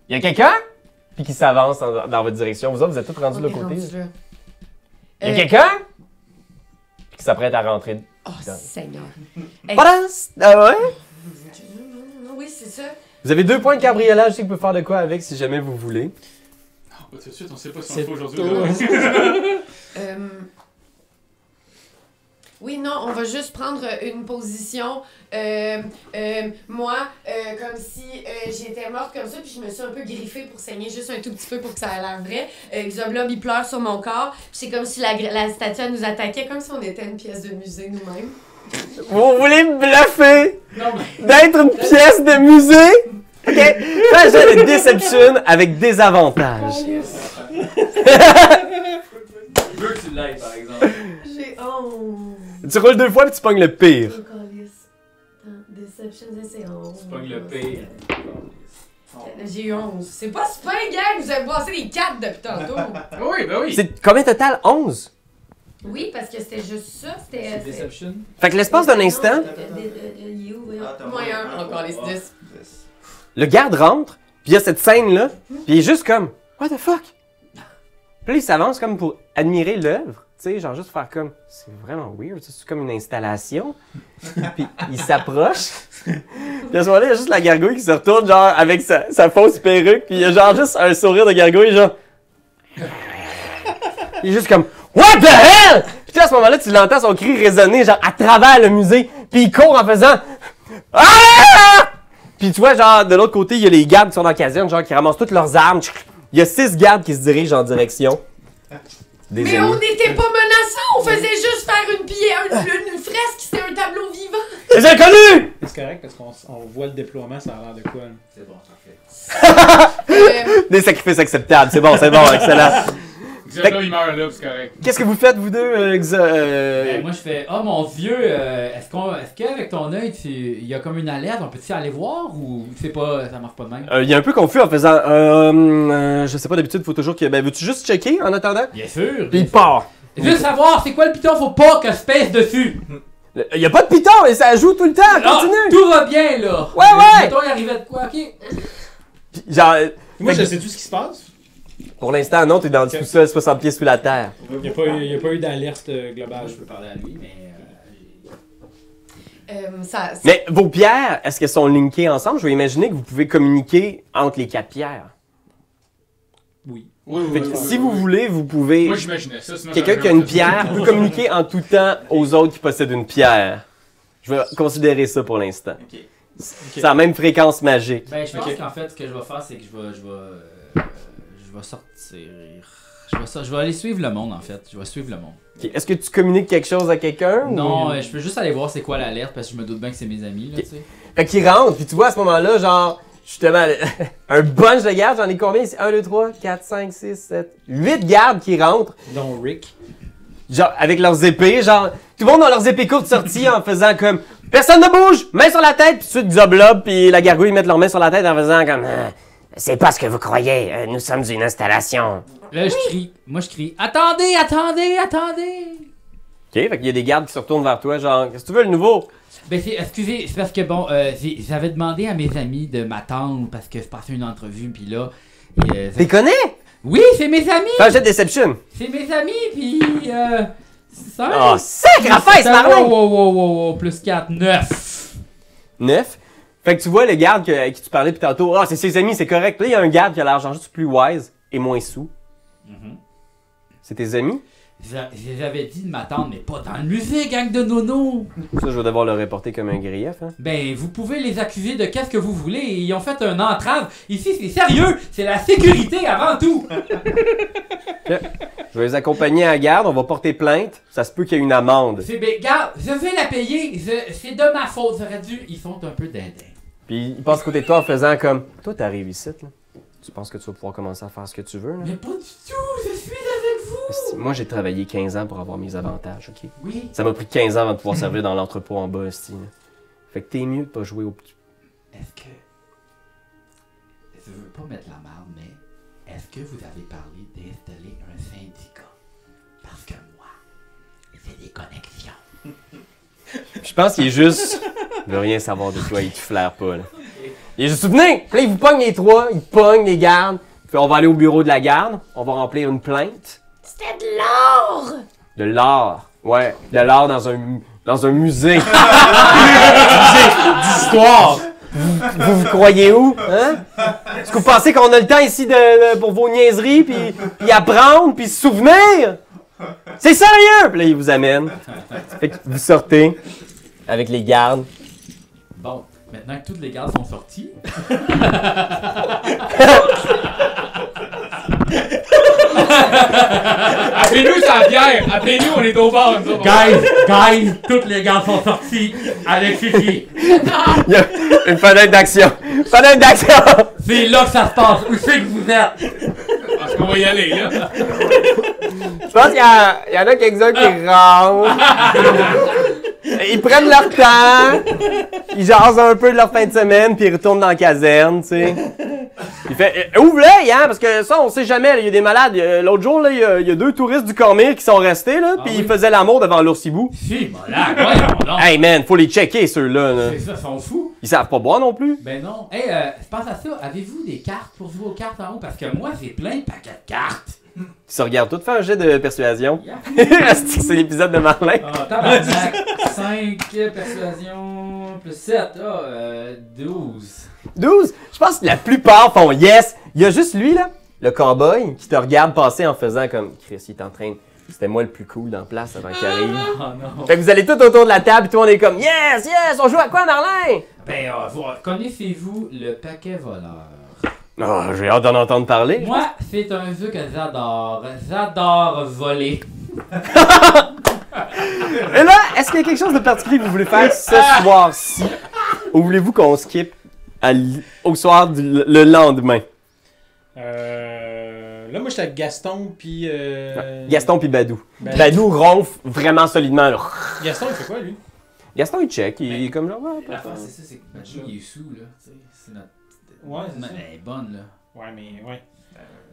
Y a quelqu'un? Puis qui s'avance dans votre direction. Vous autres, vous êtes tous rendus de On est l'autre côté. rendu là. Y a quelqu'un? Puis qui s'apprête à rentrer. Oh, Dans- Seigneur. Padas! Ah ouais? Non, oui, c'est ça. Vous avez 2 points de cabriolage, je sais que vous pouvez faire de quoi avec si jamais vous voulez. Non, pas tout de suite, on sait pas si on C'est le fait aujourd'hui. tout. là. Oui, non, on va juste prendre une position. Moi, comme si j'étais morte comme ça, puis je me suis un peu griffée pour saigner juste un tout petit peu pour que ça ait l'air vrai. Xoblob, il pleure sur mon corps. Puis c'est comme si la statue elle nous attaquait, comme si on était une pièce de musée nous-mêmes. Vous voulez me bluffer Non, mais... d'être une pièce de musée? Ok? Fais un jet de Deception avec des avantages. Je veux que tu l'aides, par exemple. J'ai 11. Tu roules 2 fois puis tu pognes le pire. Deception, c'est 11. Tu pognes le pire. J'ai eu 11. C'est pas super, gang! Vous avez passé les 4 depuis tantôt. Oui, ben oui. C'est combien total? 11? Oui, parce que c'était juste ça. C'était. Deception. Fait que l'espace d'un instant, Moins 1, encore les 10. le garde rentre, puis il y a cette scène-là, puis il est juste comme What the fuck? Puis là, il s'avance comme pour admirer l'œuvre, tu sais, genre juste faire comme c'est vraiment weird, c'est comme une installation. Puis il s'approche, puis à ce moment-là, il y a juste la gargouille qui se retourne, genre avec sa fausse perruque, puis il y a genre juste un sourire de gargouille, genre. Il est juste comme What the hell? Puis là, à ce moment-là, tu l'entends son cri résonner, genre à travers le musée, puis il court en faisant Ah! Puis tu vois, genre, de l'autre côté, il y a les gardes qui sont dans la caserne, genre, qui ramassent toutes leurs armes. Il y a 6 gardes qui se dirigent en direction des Mais ennemis. on n'était pas menaçants, on faisait juste faire une fresque, c'était un tableau vivant. Les inconnus! C'est correct parce qu'on voit le déploiement, ça a l'air de quoi? Là? C'est bon, parfait. Des sacrifices acceptables, c'est bon, excellent. Xoblob, il meurt là, c'est correct. Qu'est-ce que vous faites, vous deux, Ben, moi je fais oh mon dieu, est-ce qu'avec ton œil il y a comme une alerte, on peut-tu aller voir ou c'est pas ça marche pas de même? Il est un peu confus en faisant je sais pas, d'habitude, faut toujours que. Ben, veux-tu juste checker en attendant? Bien sûr. Puis il part. Juste savoir c'est quoi le piton, faut pas que je pèse dessus. Il y a pas de piton, et ça joue tout le temps, Non, continue! tout va bien, là. Ouais, ouais. Mettons, il arrivait de quoi, ok? Puis, genre, Moi, fait je que- sais tout ce qui se passe. pour l'instant, non, t'es dans le sous-sol, 60 pieds sous la terre. Il n'y a pas eu d'alerte globale. Je peux parler à lui, mais... Ça, Mais vos pierres, est-ce qu'elles sont linkées ensemble? Je vais imaginer que vous pouvez communiquer entre les 4 pierres. Oui. Oui, Fait que si vous voulez, vous pouvez... Moi, j'imaginais ça. Sinon, Quelqu'un j'aurais qui a une jamais fait ça. pierre peut communiquer en tout temps aux autres qui possèdent une pierre. Je vais considérer ça pour l'instant. Ok. C'est la même fréquence magique. Ben, je pense Ok. qu'en fait, ce que je vais faire, c'est que je vais sortir... Je vais aller suivre le monde, en fait. Je vais suivre le monde. Ok. Est-ce que tu communiques quelque chose à quelqu'un? Non, ou- je peux juste aller voir c'est quoi l'alerte, parce que je me doute bien que c'est mes amis, là, Ok. tu sais. Fait qu'il rentre, puis tu vois à ce moment-là, genre, justement, un bunch de gardes, j'en ai combien ici? 1, 2, 3, 4, 5, 6, 7, 8 gardes qui rentrent, Dont Rick. genre, avec leurs épées, genre, tout le monde a leurs épées courtes sorties en faisant comme, personne ne bouge, main sur la tête, puis tout de suite, Zoblob, puis la gargouille mettent leurs mains sur la tête en faisant comme, c'est pas ce que vous croyez, nous sommes une installation. Là, moi je crie, attendez, attendez, attendez! Ok, fait qu'il y a des gardes qui se retournent vers toi, genre, qu'est-ce que tu veux, le nouveau? Ben, excusez, c'est parce que bon, j'avais demandé à mes amis de m'attendre parce que je passais une entrevue, puis là. T'es connais? Oui, c'est mes amis! Fais un jet de Deception. C'est mes amis, puis. Ça. Oh, sacre affaire, c'est Marlin! Wow, plus 4, 9. 9. Fait que tu vois le garde à qui tu parlais depuis tantôt, ah, c'est ses amis, c'est correct. Là, il y a un garde qui a l'air genre juste plus wise et moins sous. C'est tes amis? Je les avais dit de m'attendre, mais pas dans le musée, gang de nono! Ça, je vais devoir le reporter comme un grief, hein. Ben, vous pouvez les accuser de qu'est-ce que vous voulez, ils ont fait un entrave. Ici, c'est sérieux, c'est la sécurité avant tout! Je vais les accompagner à la garde, on va porter plainte. Ça se peut qu'il y ait une amende. C'est, ben, garde, je vais la payer, c'est de ma faute, j'aurais dû. Ils sont un peu dindins. Puis il passe à côté de toi en faisant comme, toi, t'arrives ici, là. Tu penses que tu vas pouvoir commencer à faire ce que tu veux, là? Mais pas du tout, je suis avec vous! Esti, moi, j'ai travaillé 15 ans pour avoir mes avantages, ok? Oui. Ça m'a pris 15 ans avant de pouvoir servir dans l'entrepôt en bas, esti, là. Fait que t'es mieux de pas jouer au petit. Est-ce que. Je veux pas mettre la marde, mais est-ce que vous avez parlé d'installer un syndicat? Parce que moi, j'ai des connexions. Je pense qu'il est juste. Il veut rien savoir de toi, il te flaire pas, là. Il est juste, venez! Puis là, il vous pogne les trois, il pogne les gardes. Puis on va aller au bureau de la garde, on va remplir une plainte. c'était de l'or! De l'art. Ouais, de l'art dans un musée. D'histoire! Vous croyez où? Hein? Est-ce que vous pensez qu'on a le temps ici pour vos niaiseries, puis apprendre, puis se souvenir? C'est sérieux! Puis là, il vous amène. Fait que vous sortez avec les gardes. Bon, maintenant que toutes les gardes sont sorties. Appelez-nous sa bière! Appelez-nous, on est au bar, nous autres. Guys, toutes les gardes sont sorties avec Fifi. Il y a une fenêtre d'action. Fenêtre d'action! C'est là que ça se passe. Où c'est que vous êtes? Parce qu'on va y aller, là. Je pense qu'il y en a quelques-uns qui rentrent. Ils prennent leur temps. Ils jasent un peu de leur fin de semaine, puis ils retournent dans la caserne, tu sais. Il fait ouvre-les, hein, parce que ça, on sait jamais. Il y a des malades. L'autre jour, là, il y a 2 touristes du Cormire qui sont restés, là, puis oui? ils faisaient l'amour devant l'oursibou. Si, malade, voyons donc. Hey man, faut les checker, ceux-là. Là. C'est ça, ils sont fous. Ils savent pas boire non plus. Ben non. Hey, je pense à ça. Avez-vous des cartes pour jouer aux cartes en haut? Parce que moi, j'ai plein de paquets de cartes. Ils se regardent tous faire un jet de persuasion. Yeah. C'est l'épisode de Marlin. Ah, tabarnak. 5, persuasion, plus 7. 12. 12. Je pense que la plupart font yes. Il y a juste lui, là, le cowboy, qui te regarde passer en faisant comme Chris, il est en train. C'était moi le plus cool dans la place avant qu'il arrive. Oh non. Fait que vous allez tout autour de la table et tout le monde est comme yes, yes, on joue à quoi, Marlin? Ben, connaissez-vous le paquet voleur? Oh, j'ai hâte d'en entendre parler. Moi, c'est un jeu que j'adore. J'adore voler. Et là, est-ce qu'il y a quelque chose de particulier que vous voulez faire ce soir-ci? Ou voulez-vous qu'on skip au soir le lendemain? Là, moi, j'étais avec Gaston, puis... Gaston puis Badou. Ben- Badou ronfle vraiment solidement. Là. Gaston, il fait quoi, lui? Gaston, il check. Il est comme genre... ouais, pas L'affaire, grave. c'est ça, c'est que Badou, il est sous, là. Tu sais, c'est notre. Ouais, c'est ça. Elle est bonne, là. Ouais, mais... Ouais.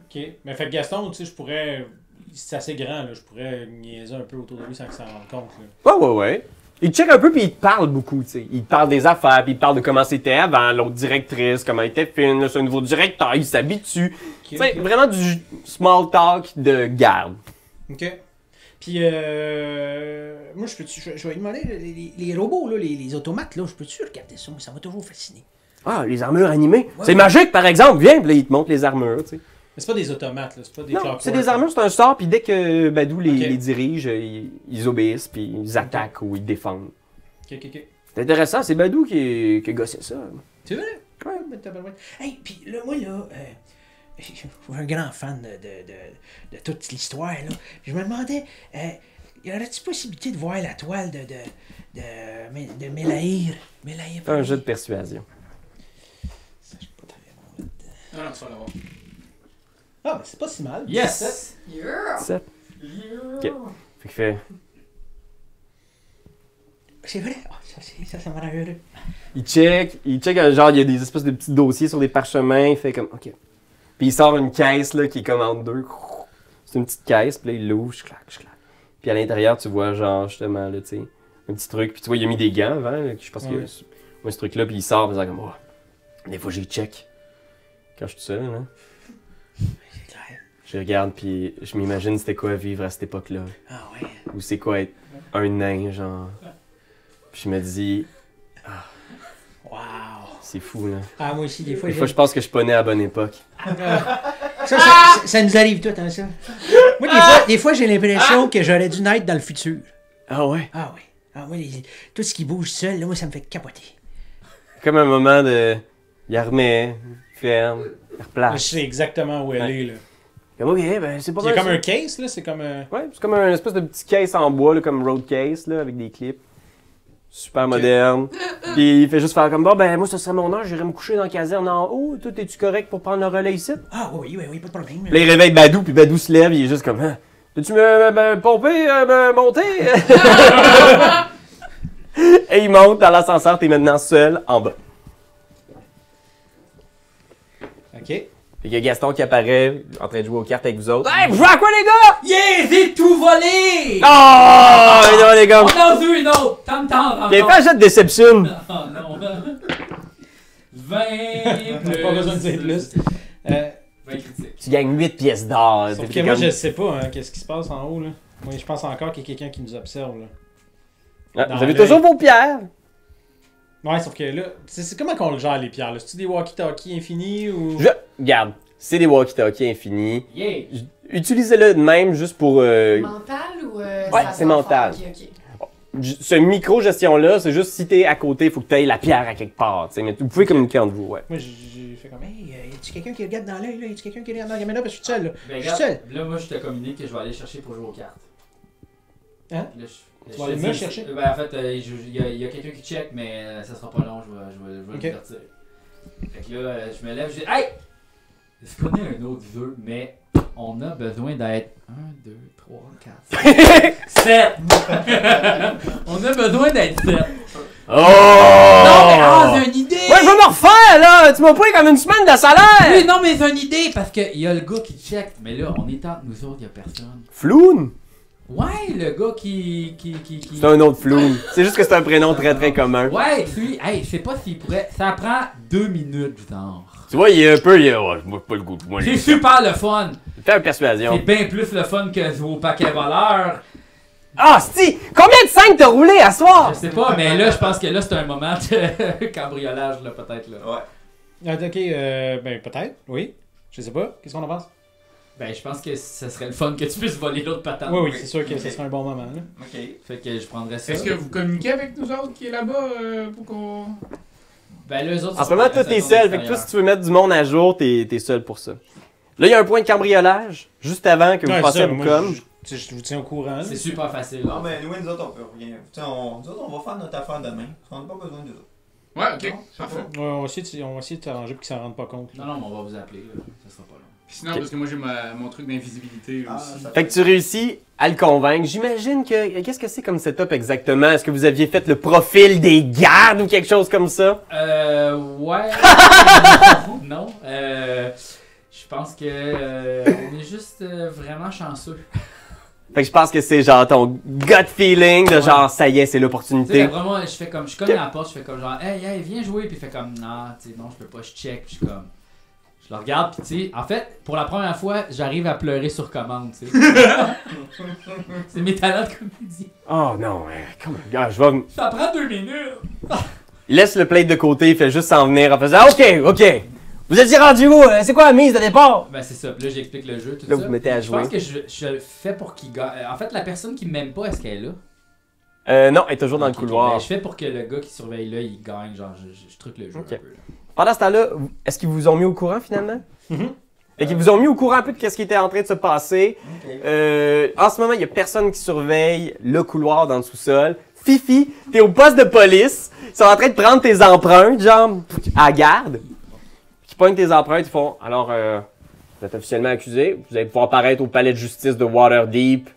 OK. Mais fait que Gaston, tu sais, je pourrais... C'est assez grand, là. Je pourrais niaiser un peu autour de lui sans qu'il s'en rende compte, là. Ouais. Il te check un peu puis il te parle beaucoup, tu sais. Il te parle des affaires, puis il te parle de comment c'était avant, l'autre directrice, comment elle était fine, là, c'est un nouveau directeur, il s'habitue. Tu sais, vraiment du small talk de garde. OK. Puis, moi, je vais lui demander, les robots, là, les automates, là, je peux-tu regarder ça? Ça m'a toujours fasciné. Ah, les armures animées. Ouais. C'est magique, par exemple. Viens, puis là, il te montre les armures, tu sais. Mais c'est pas des automates, là. C'est pas des Non, clockwork, c'est des armures, c'est un sort, puis dès que Badou les, Ok. les dirige, ils obéissent, puis ils attaquent ou ils défendent. Ok. C'est intéressant, c'est Badou qui a gossé ça. C'est vrai? Ouais, mais t'as pas le droit. Hey, puis là, moi, là, je suis un grand fan de toute l'histoire, là. Puis je me demandais, y aurait-il possibilité de voir la toile de Mélaïr? Fais un jeu de persuasion. Non, non, tu vas l'avoir. Ah, mais c'est pas si mal. Yes! Yeah! 7. Ok. Fait que fait. C'est vrai? Ah, ça m'a rendu heureux. Il check, genre, il y a des espèces de petits dossiers sur des parchemins, il fait comme, ok. Puis il sort une caisse, là, qui est comme entre deux. C'est une petite caisse, puis là, il l'ouvre, je claque. Puis à l'intérieur, tu vois, genre, justement, là, tu sais, un petit truc. Puis tu vois, il a mis des gants avant, là, je pense que moi, ce truc-là, puis il sort, puis il comme, oh, des fois, j'y check. Quand je suis tout seul, là. C'est clair. Je regarde, puis je m'imagine c'était quoi vivre à cette époque-là. Ah ouais. Ou c'est quoi être un nain, genre. Puis je me dis, Wow. c'est fou, là. Ah, moi aussi, des fois, Des fois, je pense que je suis pas né à la bonne époque. ça nous arrive tout, hein, ça. Moi, des fois j'ai l'impression que j'aurais dû naître dans le futur. Ah ouais? Ah oui. Ah, moi, tout ce qui bouge seul, là, moi, ça me fait capoter. Comme un moment de. Il remet, il ferme, il Je replace. sais exactement où elle Ouais. est, là. Comme, ok, ben c'est pas Il y a mal comme ça. un case, là. C'est comme un... Ouais, c'est comme un espèce de petit case en bois, là, comme road case, là, avec des clips. Super moderne. Puis il fait juste faire comme, bon, ben moi, ce serait mon heure, j'irai me coucher dans la caserne en haut. Toi, es-tu correct pour prendre le relais ici? Ah oui, pas de problème. Puis là, il réveille Badou, puis Badou se lève, il est juste comme, hein, peux-tu me pomper, me monter? Et il monte dans l'ascenseur, t'es maintenant seul en bas. OK. Fait qu'il y a Gaston qui apparaît en train de jouer aux cartes avec vous autres. Hey, vous jouez à quoi, les gars? Yeah, j'ai tout volé! Oh! Et non, les gars. On en joue une autre! Tam-tam! T'as fait un jet de déception. Oh non! 20 On plus... n'a pas besoin de dire plus. 20 critiques. Tu gagnes 8 pièces d'or. Sauf T'es que moi, comme- je sais pas, hein, qu'est-ce qui se passe en haut, là. Moi, je pense encore qu'il y a quelqu'un qui nous observe, là. Ah, dans vous avez l'œil. toujours vos pierres. Ouais, sauf que là, c'est comment qu'on le gère, les pierres, là? C'est-tu des walkie-talkie infinis ou... Regarde, c'est des walkie-talkies infinis. Yeah! Utilisez-le de même juste pour... Mental ou Ouais, ça c'est sent mental. fort? Ok. Ce micro-gestion-là, c'est juste si t'es à côté, il faut que tu ailles la pierre à quelque part. T'sais, mais vous pouvez communiquer entre vous, ouais. Moi, j'ai fait comme... Hey, y a-tu quelqu'un qui regarde dans l'œil, là? Y a-tu quelqu'un qui regarde dans la caméra? Parce que je suis seul, là. Ben, Je suis seul. regarde, là, moi, je te communique que je vais aller chercher pour jouer aux cartes. Hein? Là, Tu vas aller me chercher? Ben, en fait, il y a quelqu'un qui check, mais ça sera pas long, je vais Ok. le sortir. Fait que là, je me lève, je dis hey! Est-ce qu'on a un autre jeu, mais on a besoin d'être 1, 2, 3, 4, 7! On a besoin d'être 7. Oh! Non, mais j'ai une idée! Ouais, je vais me refaire, là! Tu m'as pris comme une semaine de salaire! Oui, non, mais j'ai une idée, parce qu'il y a le gars qui check, mais là, on est entre nous autres, il y a personne. Floun? Ouais, le gars qui... C'est un autre Floun. C'est juste que c'est un prénom très très commun. Ouais, lui, hey, je sais pas s'il pourrait... Ça prend 2 minutes, genre. Tu vois, il est un peu... ouais, moi, pas le goût. Moi, C'est super le fun. Fais une C'est persuasion. bien plus le fun que jouer au paquet voleur. Ah, si! Combien de 5 t'as roulé à soir? Je sais pas, mais là, je pense que là, c'est un moment de cambriolage, là, peut-être, là. Ouais. Ah, ok, ben peut-être, oui. Je sais pas. Qu'est-ce qu'on en pense? Ben, je pense que ce serait le fun que tu puisses voler l'autre patente. Oui, c'est sûr que ce serait un bon moment, là. Ok. Fait que je prendrais ça. Est-ce que vous communiquez avec nous autres qui est là-bas pour qu'on. Ben, là, eux autres... En ce moment, toi, t'es seul. Fait que toi, si tu veux mettre du monde à jour, t'es seul pour ça. Là, il y a un point de cambriolage, juste avant que vous Ouais, passiez ça, à moi, Boucom. je vous tiens au courant, là. C'est super facile, Non, là. mais nous autres, on peut rien. Nous autres, on va faire notre affaire demain. On n'a pas besoin d'eux autres. Ouais, ok. Non, c'est Parfait. pas- Ouais, on va essayer de t'arranger pour qu'ils s'en rendent pas compte, là. Non, non, mais on va vous appeler, là. Ça sera pas long. Puis sinon, parce que moi j'ai mon truc d'invisibilité Ah, aussi. ça Fait que tu réussis à le convaincre. J'imagine que... Qu'est-ce que c'est comme setup exactement? Est-ce que vous aviez fait le profil des gardes ou quelque chose comme ça? Ouais. non. Je pense que on est juste vraiment chanceux. Fait que je pense que c'est genre ton gut feeling de genre, ça y est, c'est Tu sais, l'opportunité. vraiment, je cogne à la porte, je fais comme genre, hey, viens jouer, puis il fait comme, non, tu sais, non, je peux pas, je check, puis je suis comme, je le regarde, puis tu sais, en fait, pour la première fois, j'arrive à pleurer sur commande, tu sais. C'est mes talents de comédien. Oh non, comment, gars, je vais. Ça prend 2 minutes. Il laisse le plate de côté, il fait juste s'en venir en faisant, ok. Vous étiez rendu où? C'est quoi la mise de départ? Ben c'est ça, puis là j'explique le jeu, tout Là, ça. vous mettez à Je jouer. pense que je le fais pour qu'il gagne. En fait, la personne qui m'aime pas, est-ce qu'elle est là? Non, elle est toujours dans Ok, le couloir. ben, je fais pour que le gars qui surveille là, il gagne, genre je truc le jeu Ok. un peu. Là. Pendant ce temps-là, est-ce qu'ils vous ont mis au courant finalement? Fait qu'ils vous ont mis au courant un peu de ce qui était en train de se passer. En ce moment, il y a personne qui surveille le couloir dans le sous-sol. Fifi, t'es au poste de police. Ils sont en train de prendre tes empreintes, genre, à la garde. Ils pognent tes empreintes, ils font, alors, vous êtes officiellement accusé. Vous allez pouvoir paraître au palais de justice de Waterdeep.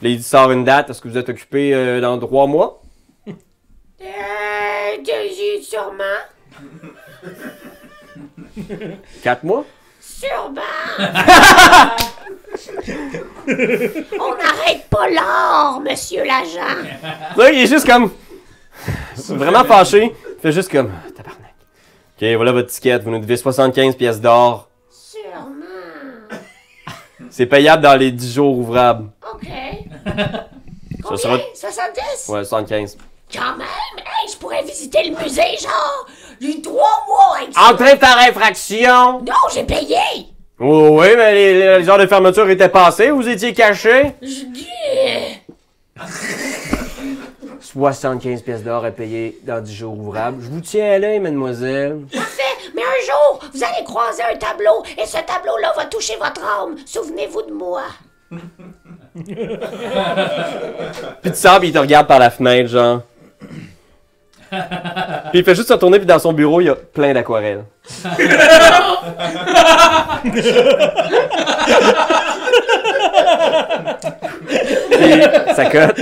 Là, il sort une date. Est-ce que vous êtes occupé dans 3 mois? Sûrement. 4 mois? Sûrement. On n'arrête pas l'or, monsieur l'agent. Là, il est juste comme. Vraiment fâché. Il fait juste comme. Tabarnak. Ok, voilà votre ticket. Vous nous devez 75 pièces d'or. Sûrement. C'est payable dans les 10 jours ouvrables. OK. Ça sera. 70? Ouais, 75. Quand même. Hey, je pourrais visiter le musée, genre, du 3 mois avec ça. Entrée par infraction! Non, j'ai payé. Oh, oui, mais les heures de fermeture étaient passées. Vous étiez caché. Je dis... 75 pièces d'or à payer dans 10 jours ouvrables. Je vous tiens à l'œil, mademoiselle. Parfait, mais un jour, vous allez croiser un tableau, et ce tableau-là va toucher votre âme. Souvenez-vous de moi. Puis tu sors, puis il te regarde par la fenêtre, genre. Puis il fait juste se retourner, puis dans son bureau, il y a plein d'aquarelles. Puis ça cote.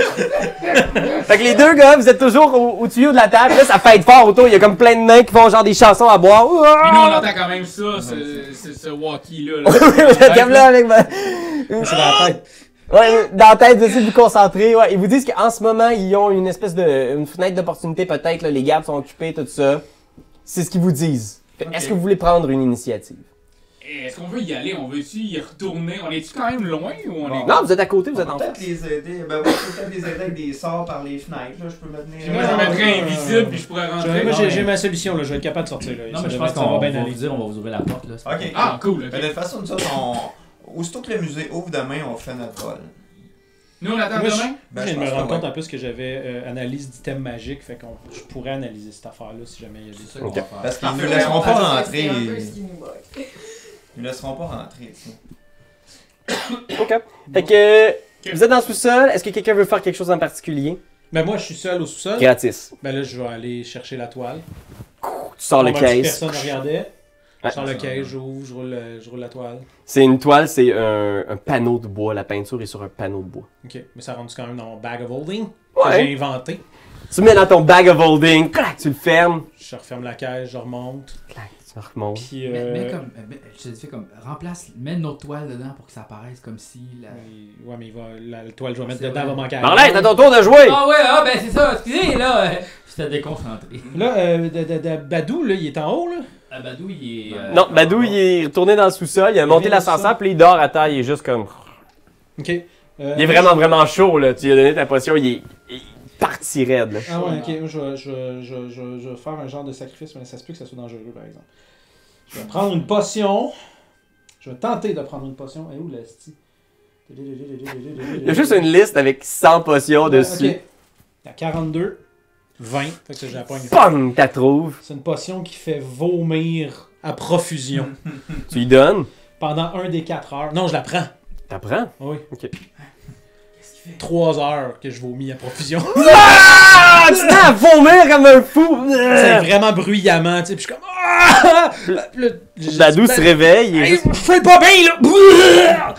Fait que les deux gars, vous êtes toujours au tuyau de la table. Là, ça fête fort autour. Il y a comme plein de nains qui font genre des chansons à boire. Mais nous, on entend quand même ça, ce walkie-là. Vous êtes comme là avec ma... C'est dans la tête. Ouais, dans la tête, essayez de vous concentrer. Ouais, ils vous disent qu'en ce moment, ils ont une espèce de une fenêtre d'opportunité peut-être. Là, les gardes sont occupés, tout ça. C'est ce qu'ils vous disent. Fait, Ok. Est-ce que vous voulez prendre une initiative? Est-ce qu'on veut y aller? On veut-tu y retourner? On est-tu quand même loin ou on est... Non, vous êtes à côté, vous On êtes peut en peut-être face. les aider. Ben, moi, je peux peut-être les aider avec des sorts par les fenêtres. Là. Je peux me tenir. Moi, je me mettrais invisible puis je pourrais rentrer. Moi, j'ai ma solution, là. Je vais être capable de sortir. Là. Non, Ça mais je devrait- pense ça qu'on va va bien vous aller. dire, on va vous ouvrir la porte là. Ok. Ah, cool, ok. Ben, de toute façon, nous autres, aussitôt que le musée ouvre demain, on fait notre vol. Nous, on attend Moi, demain? je viens de me pense rendre que compte ouais. en plus que j'avais analyse d'items magiques, fait que je pourrais analyser cette affaire-là si jamais il y a des C'est ça qu'on va faire. Parce qu'ils Parfait, nous laisseront pas C'est rentrer. un peu ce qui nous moque. Ils nous laisseront pas rentrer, tu sais. OK. Fait que vous êtes dans le sous-sol. Est-ce que quelqu'un veut faire quelque chose en particulier? Ben moi, je suis seul au sous-sol. Gratis. Ben là, je vais aller chercher la toile. Tu sors le Pendant que case. personne ne regardait. Ouais. Je sors le case, j'ouvre, je roule la toile. C'est une toile, c'est un panneau de bois. La peinture est sur un panneau de bois. Ok, mais ça rentre quand même dans mon bag of holding Ouais. que j'ai inventé. Tu le mets dans ton bag of holding. Clac, tu le fermes. Je referme la caisse, je remonte. Clac, tu remontes. Puis Je te fais comme, remplace, mets une autre toile dedans pour que ça apparaisse comme si la... ouais, mais la toile que je vais mettre C'est dedans vrai. va manquer. à Marlène, rien. t'as ton tour de jouer! Ah ouais, ah ben c'est ça, excusez là, j'étais déconcentré. Là, Badou, là, il est en haut, là. Ah, Badou, il est... Non, Badou, il est retourné dans le sous-sol. Il a monté vient l'ascenseur, puis il dort à terre. Il est juste comme. Ok. Il est vraiment, vraiment chaud, là. Tu lui as donné ta potion, il est parti raide, là. Ah ouais, ok. Moi, je vais faire un genre de sacrifice, mais ça se peut que ça soit dangereux, par exemple. Je vais prendre une potion. Je vais tenter de prendre une potion. Et où l'esti? Il y a juste une liste avec 100 potions dessus. Ok. Il y a 42, 20. Fait que j'ai la pogne. Pong, t'as trouves. C'est une potion qui fait vomir à profusion Tu lui donnes. pendant 1 des 4 heures. Non, je la prends. T'apprends. Oui. Ok. Qu'est-ce qu'il fait? 3 heures que je vomis à profusion. Ah! Tu t'es à vomir comme un fou! C'est vraiment bruyamment, tu sais. Puis je suis comme. Ah! Badou se réveille. Il est Hey, juste... je fais pas bien, là!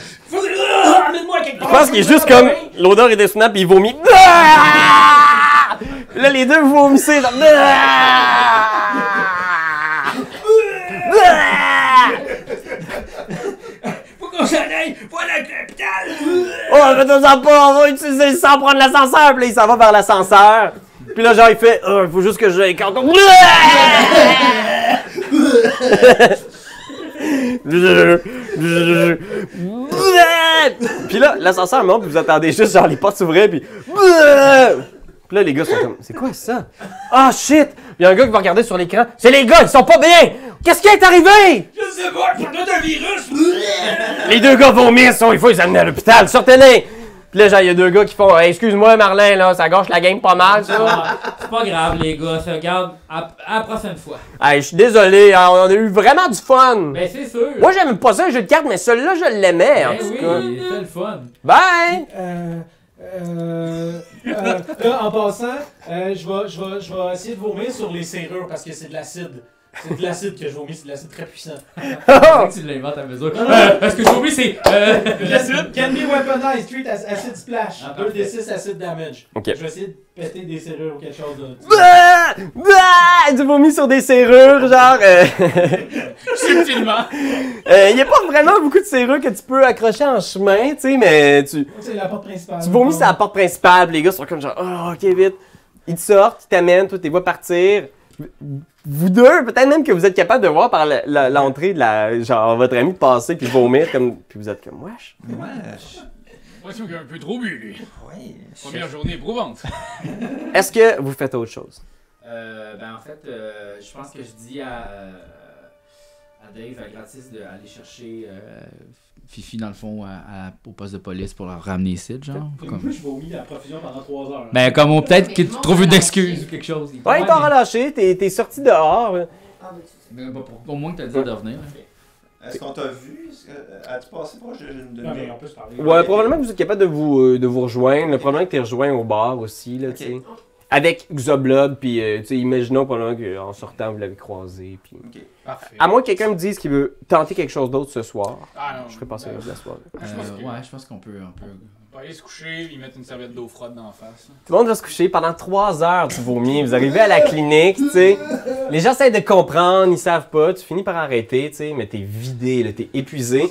Amène-moi quelque Je part! pense qu'il est juste comme. L'odeur est descendante, puis il vomit. Ah! Là, les deux vomissez. Genre... Ah! Faut qu'on s'en aille! Voilà la capitale! Oh, fais-toi-en pas, on va utiliser le sang pour prendre l'ascenseur. Puis là, il s'en va vers l'ascenseur. Puis là, genre, il fait, il faut juste que je quand Puis là, l'ascenseur monte, puis vous attendez juste, genre, les portes s'ouvraient, puis... Puis là, les gars sont comme, c'est quoi ça? Ah, shit! Il y a un gars qui va regarder sur l'écran. C'est les gars, ils sont pas bien! Qu'est-ce qui est arrivé? Je sais pas, il y a un virus! Les deux gars vomissent, il faut les amener à l'hôpital, sortez-les! Puis là, genre, il y a deux gars qui font, hey, excuse-moi, Marlin, là, ça gâche la game pas mal, ça. Ah, c'est pas grave, les gars, ça regarde à la prochaine fois. Hey, je suis désolé, hein, on a eu vraiment du fun. Ben, c'est sûr. Moi, j'aime pas ça, le jeu de cartes, mais celui-là, je l'aimais, en Ben tout cas. oui, c'est le fun. Bye! Là, en passant, je vais essayer de vomir sur les serrures parce que c'est de l'acide. C'est de l'acide que je vomis, c'est de l'acide très puissant. Tu l'inventes à mesure. Parce que j'ai oublié, c'est. L'acide can be weaponized, treat as acid splash. Ah, 2d6 acid damage. Ok. Je vais essayer de péter des serrures ou quelque chose de. Du vomi sur des serrures, genre. Subtilement. Il y a pas vraiment beaucoup de serrures que tu peux accrocher en chemin, tu sais, mais tu C'est la porte principale. vomis sur la porte principale, pis les gars sont comme genre, oh, ok, vite. Ils te sortent, ils t'amènent, toi, tu les vois partir. Vous deux, peut-être même que vous êtes capable de voir par l'entrée de genre, votre ami passer puis vomir, comme, puis vous êtes comme, wesh. Moi, Ouais, c'est un peu trop bu, lui. oui. Première journée éprouvante. Est-ce que vous faites autre chose? Ben en fait, je pense que je dis à Dave, gratis, d'aller chercher Fifi, dans le fond, au poste de police pour la ramener ici, genre. Comme je vomis à profusion pendant 3 heures. Ben, comme peut-être que tu trouves une excuse ou quelque chose. Ouais, il t'a relâché, t'es sorti dehors. Ah, ben, tu Mais au moins que t'as dit de revenir. Est-ce qu'on t'a vu? As-tu passé proche de Non, mais on peut se parler. Ouais, probablement que vous êtes capable de vous rejoindre. Le problème est que t'es rejoint au bar aussi, là, tu sais. Avec Xoblob, puis, tu sais, imaginons probablement qu'en sortant, vous l'avez croisé, puis... Ok. Parfait. À moins que quelqu'un me dise qu'il veut tenter quelque chose d'autre ce soir, Ah non. je ferai passer le reste de la soirée. Ouais, je pense qu'on peut. On va aller se coucher, lui mettre une serviette d'eau froide dans la face. Tout le monde va se coucher pendant 3 heures, tu vomis. Vous arrivez à la clinique, tu sais. Les gens essayent de comprendre, ils savent pas. Tu finis par arrêter, tu sais, mais t'es vidé, là, t'es épuisé.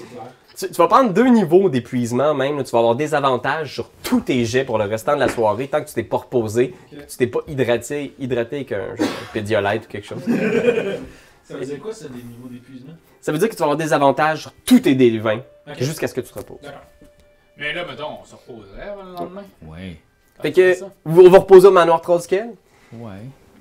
Tu vas prendre 2 niveaux d'épuisement même. Là. Tu vas avoir des avantages sur tous tes jets pour le restant de la soirée, tant que tu t'es pas reposé, que tu t'es pas hydraté avec un Pédiolite ou quelque chose. Ça veut dire quoi, ça, des niveaux d'épuisement? Ça veut dire que tu vas avoir des avantages sur tous tes D20 Ok. jusqu'à ce que tu te reposes. D'accord. Mais là, mettons, on se reposerait avant le lendemain. Ouais. Fait que on va reposer au manoir Trollskull. Ouais.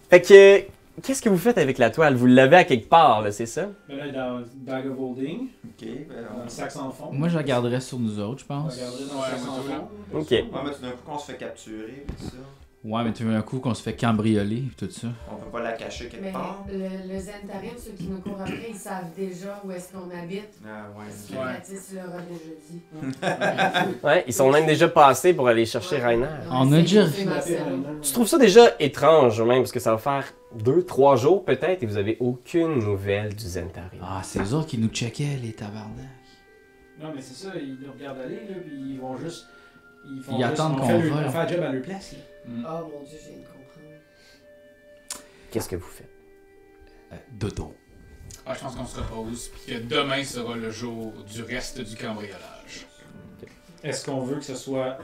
Fait que qu'est-ce que vous faites avec la toile? Vous l'avez à quelque part, là, c'est ça? Mais là, dans le bag of holding, Ok, ben, dans le sac sans fond. Moi, je la garderais sur nous autres, je On pense. regarderait dans Ouais, le sac moi, sans tout fond. Ok. Ouais, mais tout d'un coup qu'on se fait capturer, pis tout ça. Ouais, mais tu veux un coup qu'on se fait cambrioler et tout ça. On peut pas la cacher quelque Mais part. le Zentarim, ceux qui nous courent après, ils savent déjà où est-ce qu'on habite. Ah ouais. Parce que Ouais. Gratis leur a déjà dit. Ouais, ils sont même déjà passés pour aller chercher Ouais. Rainer. On a déjà C'est Marcel. Tu trouves ça déjà étrange, même, parce que ça va faire 2-3 jours peut-être et vous avez aucune nouvelle du Zentarim. Ah, c'est eux autres qui nous checkaient, les tabarnak. Non, mais c'est ça, ils nous regardent aller, là, puis ils vont juste. Font Ils juste- attendent on qu'on fait vole. On fait un job à leur place, là. Oh mon dieu, je viens de comprendre. Qu'est-ce que vous faites? Dodo. Ah, je pense qu'on se repose, puis que demain sera le jour du reste du cambriolage. Est-ce qu'on veut que ce soit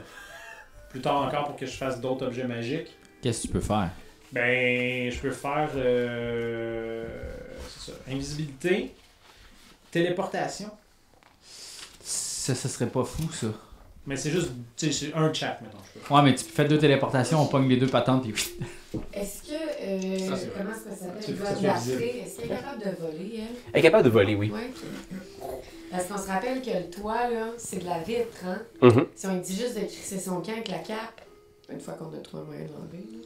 plus tard encore pour que je fasse d'autres objets magiques? Qu'est-ce que tu peux faire? Ben, je peux faire. C'est ça. Invisibilité, téléportation. Ça serait pas fou, ça. Mais c'est juste. Tu sais, c'est un chat, mettons. Je peux. Ouais, mais tu fais 2 téléportations, on pogne les 2 patentes, puis. Est-ce que. Ça, c'est vrai. Comment ça s'appelle? Tu veux que ça Doit soit l'appeler. visible. Est-ce qu'elle est capable de voler, elle? Elle est capable de voler, oui. Oui. Parce qu'on se rappelle que le toit, là, c'est de la vitre, hein? Mhm. Si on lui dit juste de crisser son camp avec la cape, une fois qu'on a trouvé un moyen de l'enlever, là.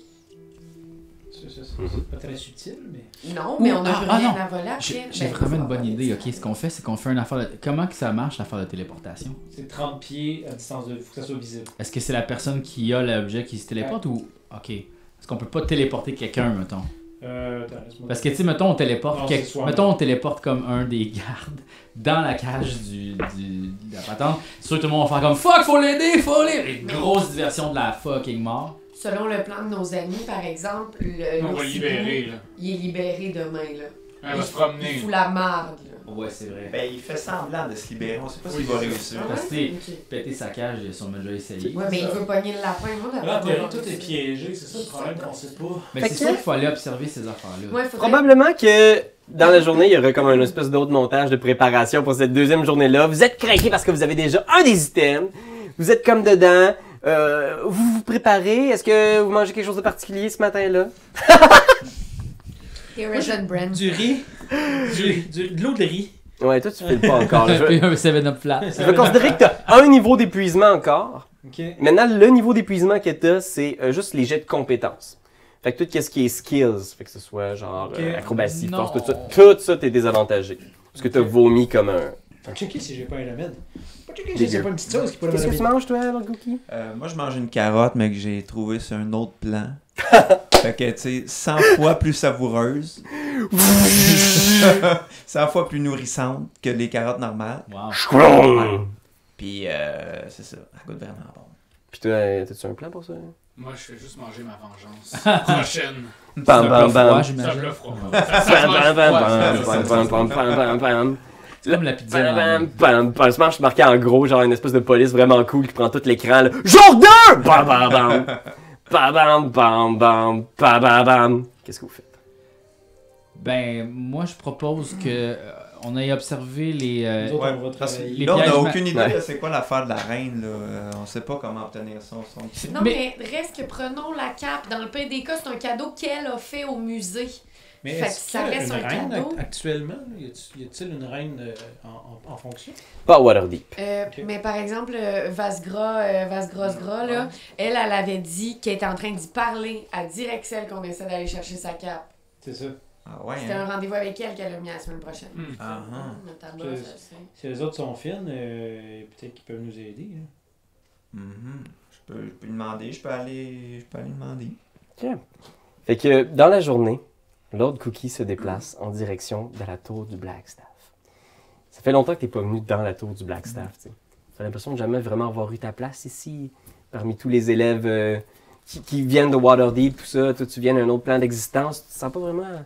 C'est pas très subtil, mais. Non, mais on a plus rien non. à voler après. J'ai Ben, vraiment ça une va bonne pas idée. être Ok, ça. ce qu'on fait, c'est qu'on fait une affaire de... Comment que ça marche, l'affaire de téléportation? C'est 30 pieds à distance de. Faut que ça soit visible. Est-ce que c'est la personne qui a l'objet qui se téléporte ou... Ok. Est-ce qu'on peut pas téléporter quelqu'un, mettons? Attends, laisse-moi. Parce que, tu sais, mettons, on téléporte... Non, c'est soi-même. Mettons, on téléporte comme un des gardes dans la cage de la patente. C'est sûr que tout le monde va faire comme « Fuck, faut l'aider, faut l'aider! » Une grosse diversion de la fucking mort. Selon le plan de nos amis, par exemple, On va le l'ours libérer, hibou, là. il est libéré demain, là. Elle va se promener. Il fout la marde, là. Ouais, c'est vrai. Ben, il fait semblant de se libérer. On sait pas s'il va réussir. Parce que péter sa cage, il a sûrement déjà essayé. Ouais, mais il veut pogner le lapin. Moi, Là, en théorie, tout est piégé, c'est ça le problème qu'on sait pas. Mais Fait c'est que- sûr qu'il faut aller observer ces affaires-là. Ouais, faudrait... Probablement que dans la journée, il y aurait comme une espèce d'autre montage de préparation pour cette deuxième journée-là. Vous êtes craqués parce que vous avez déjà un des items. Vous êtes comme dedans. Vous vous préparez. Est-ce que vous mangez quelque chose de particulier ce matin-là? Here is a brand. Du riz, de l'eau de riz. Ouais, toi, tu fais le pas encore. là. Puis un 7-up flat. Je vais considérer que t'as un niveau d'épuisement encore. Ok. Maintenant, le niveau d'épuisement que t'as, c'est juste les jets de compétences. Fait que tout ce qui est skills, fait que ce soit genre Ok. acrobatie, Non. force, tout ça, t'es désavantagé. Parce que t'as vomi comme un... Faut checker si j'ai pas un remède. Faut checker si Dégueu. c'est pas une petite chose qui pourrait me Qu'est-ce que tu remédier. manges, toi, Lord Cookie? Moi, je mange une carotte, mais que j'ai trouvé sur un autre plan. Fait que, tu sais, 100 fois plus savoureuse. 100 fois plus nourrissante que les carottes normales. Wow. Puis, c'est ça. Ça goûte vraiment bon. Puis toi, t'as-tu un plan pour ça? Moi, je fais juste manger ma vengeance. Prochaine. Bam, bam, bam. Froid, C'est un j'imagine. plat froid. Bam, bam, bam, bam, bam, bam, bam, bam, bam. C'est comme la pizza. Bam, dans- bam, bam, bam. Je suis marqué en gros, genre une espèce de police vraiment cool qui prend tout l'écran. Là. Jour 2! Bam, bam, bam. Bam, bam, bam, bam, bam, bam, bam. Qu'est-ce que vous faites? Ben, moi, je propose que on aille observer les... Nous autres, Ouais, on va parce que travailler. les là, on n'a pièges aucune idée Ouais. de c'est quoi l'affaire de la reine. Là. On sait pas comment obtenir son Non, mais reste que prenons la cape. Dans le pays des cas, c'est un cadeau qu'elle a fait au musée. Mais Fait est-ce que ça qu'il y a reste une un reine cadeau. actuellement? Y a-t-il une reine en fonction? Pas Waterdeep. Ok. Mais par exemple, Vasgrosgras, là, elle avait dit qu'elle était en train d'y parler à Direxel qu'on essaie d'aller chercher sa cape. C'est ça. Ah ouais, C'était hein? un rendez-vous avec elle qu'elle a mis la semaine prochaine. Ah, ah. Notre boss, Je- elle sait. Si les autres sont fines, peut-être qu'ils peuvent nous aider. Hein. Mhm. Je peux lui demander, je peux aller demander. Fait que dans la journée, Lord Cookie se déplace en direction de la tour du Blackstaff. Ça fait longtemps que t'es pas venu dans la tour du Blackstaff, tu sais. T'as l'impression de jamais vraiment avoir eu ta place ici, parmi tous les élèves qui viennent de Waterdeep, tout ça. Toi, tu viens d'un autre plan d'existence. Tu te sens pas vraiment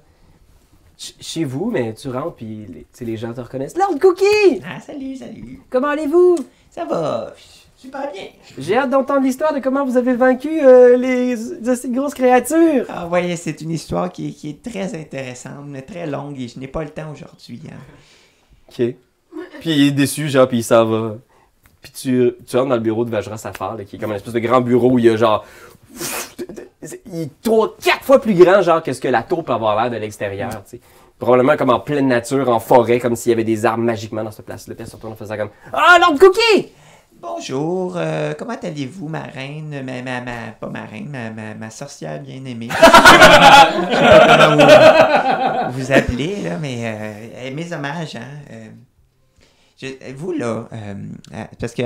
chez vous, mais tu rentres, puis tu sais, les gens te reconnaissent. Lord Cookie! Ah, salut. Comment allez-vous? Ça va, super bien. J'ai hâte d'entendre l'histoire de comment vous avez vaincu ces grosses créatures. Ah ouais, c'est une histoire qui est très intéressante, mais très longue, et je n'ai pas le temps aujourd'hui. Hein. OK. Puis il est déçu, genre, puis il s'en va. Puis tu rentres dans le bureau de Vajra Safar, là, qui est comme un espèce de grand bureau où il y a genre... Il est 4 fois plus grand, genre, que ce que la tour peut avoir l'air de l'extérieur, tu sais. Probablement comme en pleine nature, en forêt, comme s'il y avait des arbres magiquement dans cette place-là. Puis elle se retourne en faisant comme « Ah, Lord Cookie! Bonjour, comment allez-vous, ma reine, pas ma reine, ma sorcière bien-aimée. Je sais pas comment vous appelez, là, mais mes hommages, hein. Vous, là, parce que,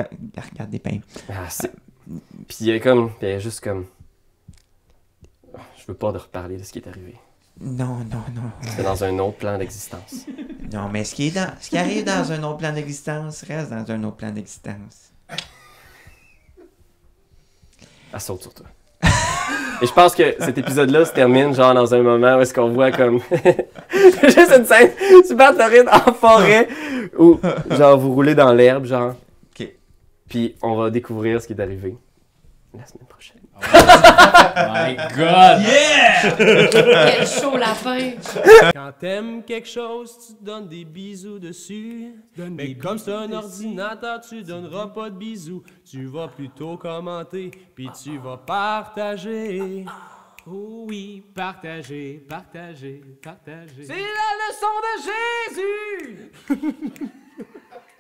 regardez bien. Ah, c'est... Puis il est comme... Puis elle est juste comme... Je veux pas de reparler de ce qui est arrivé. Non. C'est dans un autre plan d'existence. Non, mais ce qui arrive dans un autre plan d'existence reste dans un autre plan d'existence. Elle saute sur toi. Et je pense que cet épisode-là se termine genre dans un moment où est-ce qu'on voit comme... juste une scène super torride en forêt où genre vous roulez dans l'herbe, genre. OK. Puis on va découvrir ce qui est arrivé la semaine prochaine. My God! Quel chaud lapin! Quand t'aimes quelque chose, tu donnes des bisous dessus. Mais comme c'est un ordinateur, tu donneras pas de bisous. Tu vas plutôt commenter, puis tu vas partager. Oh oui, partager. C'est la leçon de Jésus!